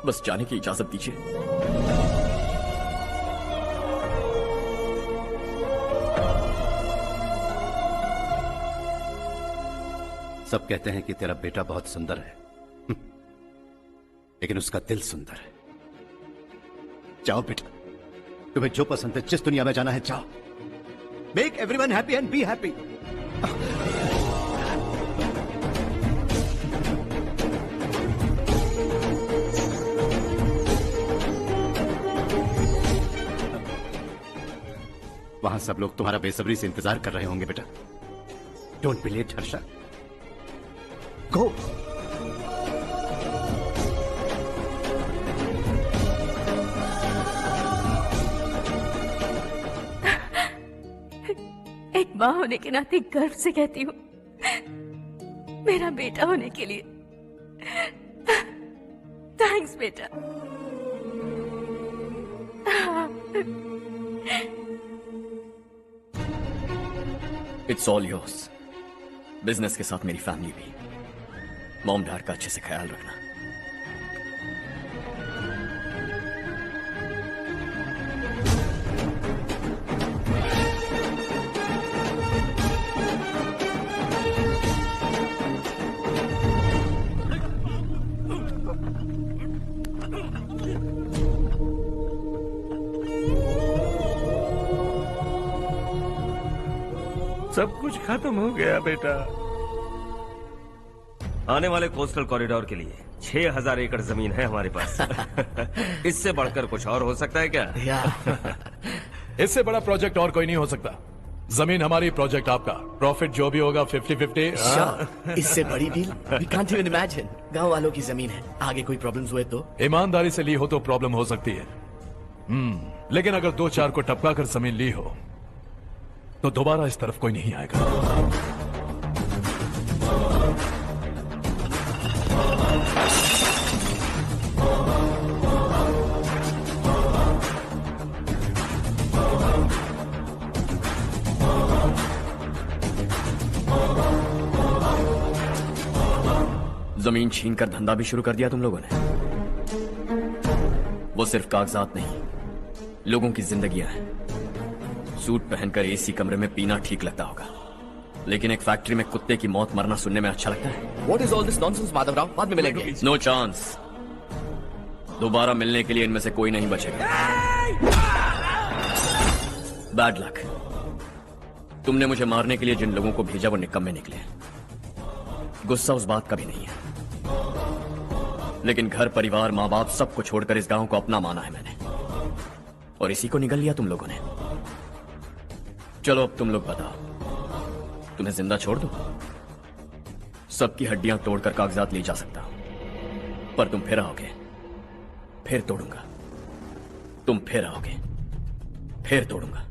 बस जाने की इजाजत दीजिए। सब कहते हैं कि तेरा बेटा बहुत सुंदर है, लेकिन उसका दिल सुंदर है। जाओ बेटा, तुम्हें जो पसंद है, जिस दुनिया में जाना है जाओ। Make everyone happy and be happy. वहां सब लोग तुम्हारा बेसब्री से इंतजार कर रहे होंगे बेटा। डोंट बी लेट हर्षा, गो। एक माँ होने के नाते गर्व से कहती हूँ, मेरा बेटा होने के लिए थैंक्स बेटा। It's all yours. बिजनेस के साथ मेरी फैमिली भी। मॉम डैड का अच्छे से ख्याल रखना। सब कुछ खत्म हो गया बेटा। आने वाले कोस्टल कॉरिडोर के लिए 6,000 एकड़ जमीन है हमारे पास। इससे बढ़कर कुछ और हो सकता है क्या? इससे बड़ा प्रोजेक्ट और कोई नहीं हो सकता। जमीन हमारी, प्रोजेक्ट आपका, प्रॉफिट जो भी होगा 50-50। Sure, इससे बड़ी deal we can't even imagine। गांव वालों की जमीन है, आगे कोई प्रॉब्लम्स हुए तो? ईमानदारी से ली हो तो प्रॉब्लम हो सकती है, लेकिन अगर 2-4 को टपका कर जमीन ली हो तो दोबारा इस तरफ कोई नहीं आएगा। जमीन छीन कर धंधा भी शुरू कर दिया तुम लोगों ने। वो सिर्फ कागजात नहीं, लोगों की जिंदगियां हैं। सूट पहनकर एसी कमरे में पीना ठीक लगता होगा, लेकिन एक फैक्ट्री में कुत्ते की मौत मरना सुनने में अच्छा लगता है। What is all this nonsense, Madhavrao? बाद में मिलेंगे। No chance. दोबारा मिलने के लिए इनमें से कोई नहीं बचेगा। Bad luck. तुमने मुझे मारने के लिए जिन लोगों को भेजा वो निकम्मे निकले। गुस्सा उस बात का भी नहीं है, लेकिन घर परिवार माँ बाप सबको छोड़कर इस गांव को अपना माना है मैंने, और इसी को निगल लिया तुम लोगों ने। चलो अब तुम लोग बताओ, तुम्हें जिंदा छोड़ दूं? सबकी हड्डियां तोड़कर कागजात ले जा सकता हूं, पर तुम फिर आओगे, फिर तोड़ूंगा। तुम फिर आओगे, फिर तोड़ूंगा।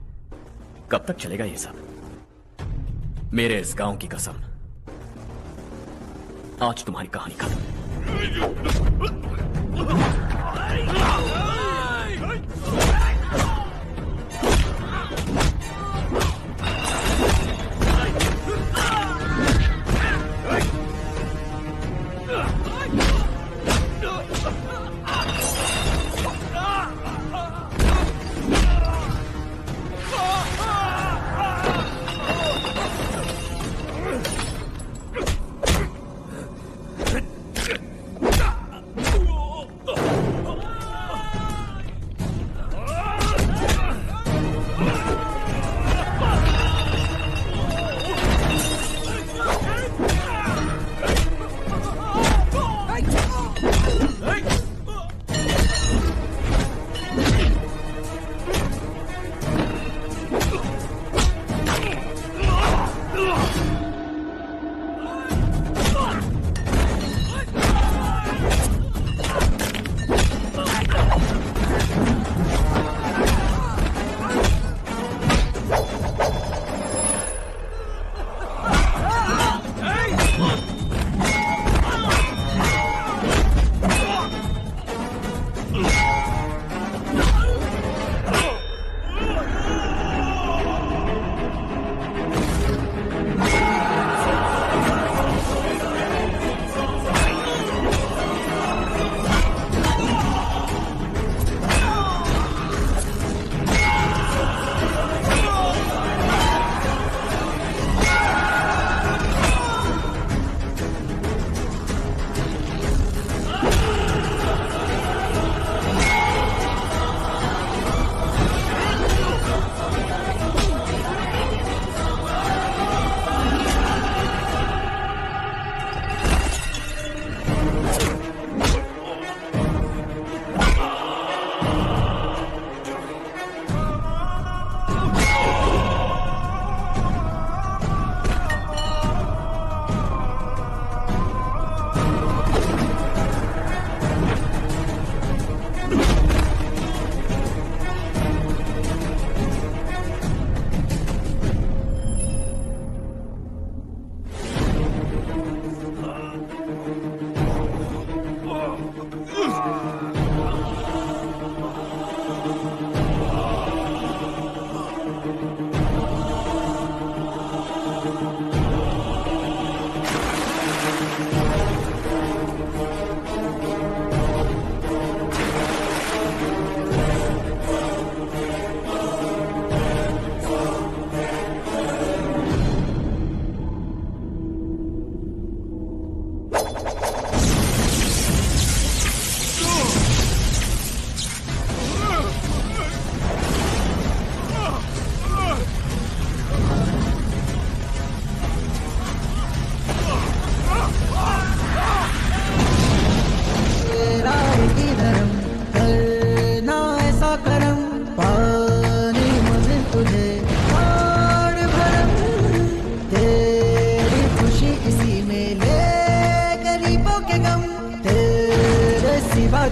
कब तक चलेगा ये सब? मेरे इस गांव की कसम, आज तुम्हारी कहानी खत्म।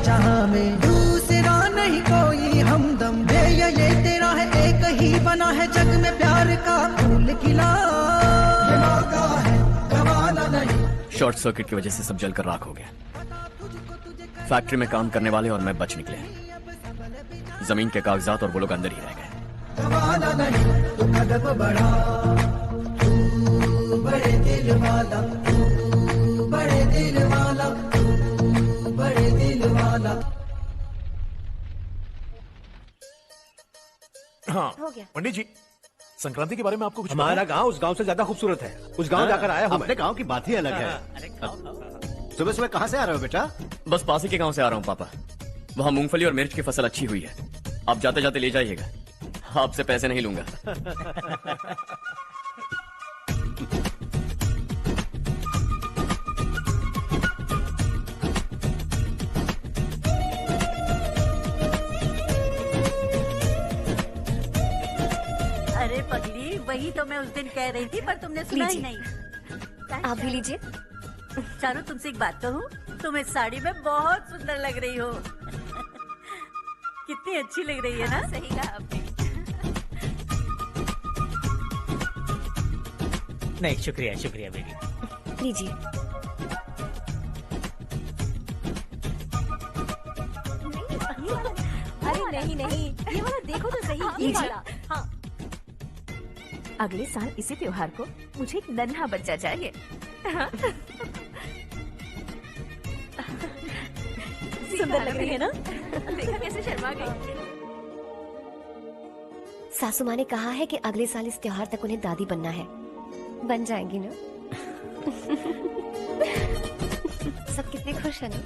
जहां में दूसरा नहीं कोई हमदम। ये तेरा है एक ही बना है जग में प्यार का फूल खिला। ये मौका है गवाना नहीं। शॉर्ट सर्किट की वजह से सब जलकर राख हो गया। फैक्ट्री में काम करने वाले और मैं बच निकले। जमीन के कागजात और वो लोग अंदर ही रह गए। गवाना नहीं तू कदम बढ़ा, तू बड़े दिल वाला, तू बड़े दिल वाला, तू बड़े दिल वाला। हाँ हो गया। पंडित जी, संक्रांति के बारे में आपको कुछ हमारा गांव उस गांव से ज्यादा खूबसूरत है। उस गांव जाकर आया हूं अपने गांव की बात ही अलग है। सुबह सुबह कहाँ से आ रहे हो बेटा? बस पास ही के गांव से आ रहा हूँ पापा। वहाँ मूंगफली और मिर्च की फसल अच्छी हुई है। आप जाते जाते ले जाइएगा। आपसे पैसे नहीं लूंगा। अरे पगली, वही तो मैं उस दिन कह रही थी पर तुमने सुना ही नहीं। आप भी लीजिए। चारू, तुमसे एक बात कहूँ, तुम इस साड़ी में बहुत सुंदर लग रही हो। कितनी अच्छी लग रही है ना? सही कहा आपने। नहीं, शुक्रिया शुक्रिया बेटी। लीजिए। अरे नहीं नहीं, ये वाला देखो तो सही, ये वाला। हाँ। अगले साल इसी त्योहार को मुझे एक नन्हा बच्चा चाहिए। सुंदर लग रही है ना? देखा कैसे शर्मा गई। सासू माँ ने कहा है कि अगले साल इस त्योहार तक उन्हें दादी बनना है। बन जाएंगी ना? सब कितने खुश है ना?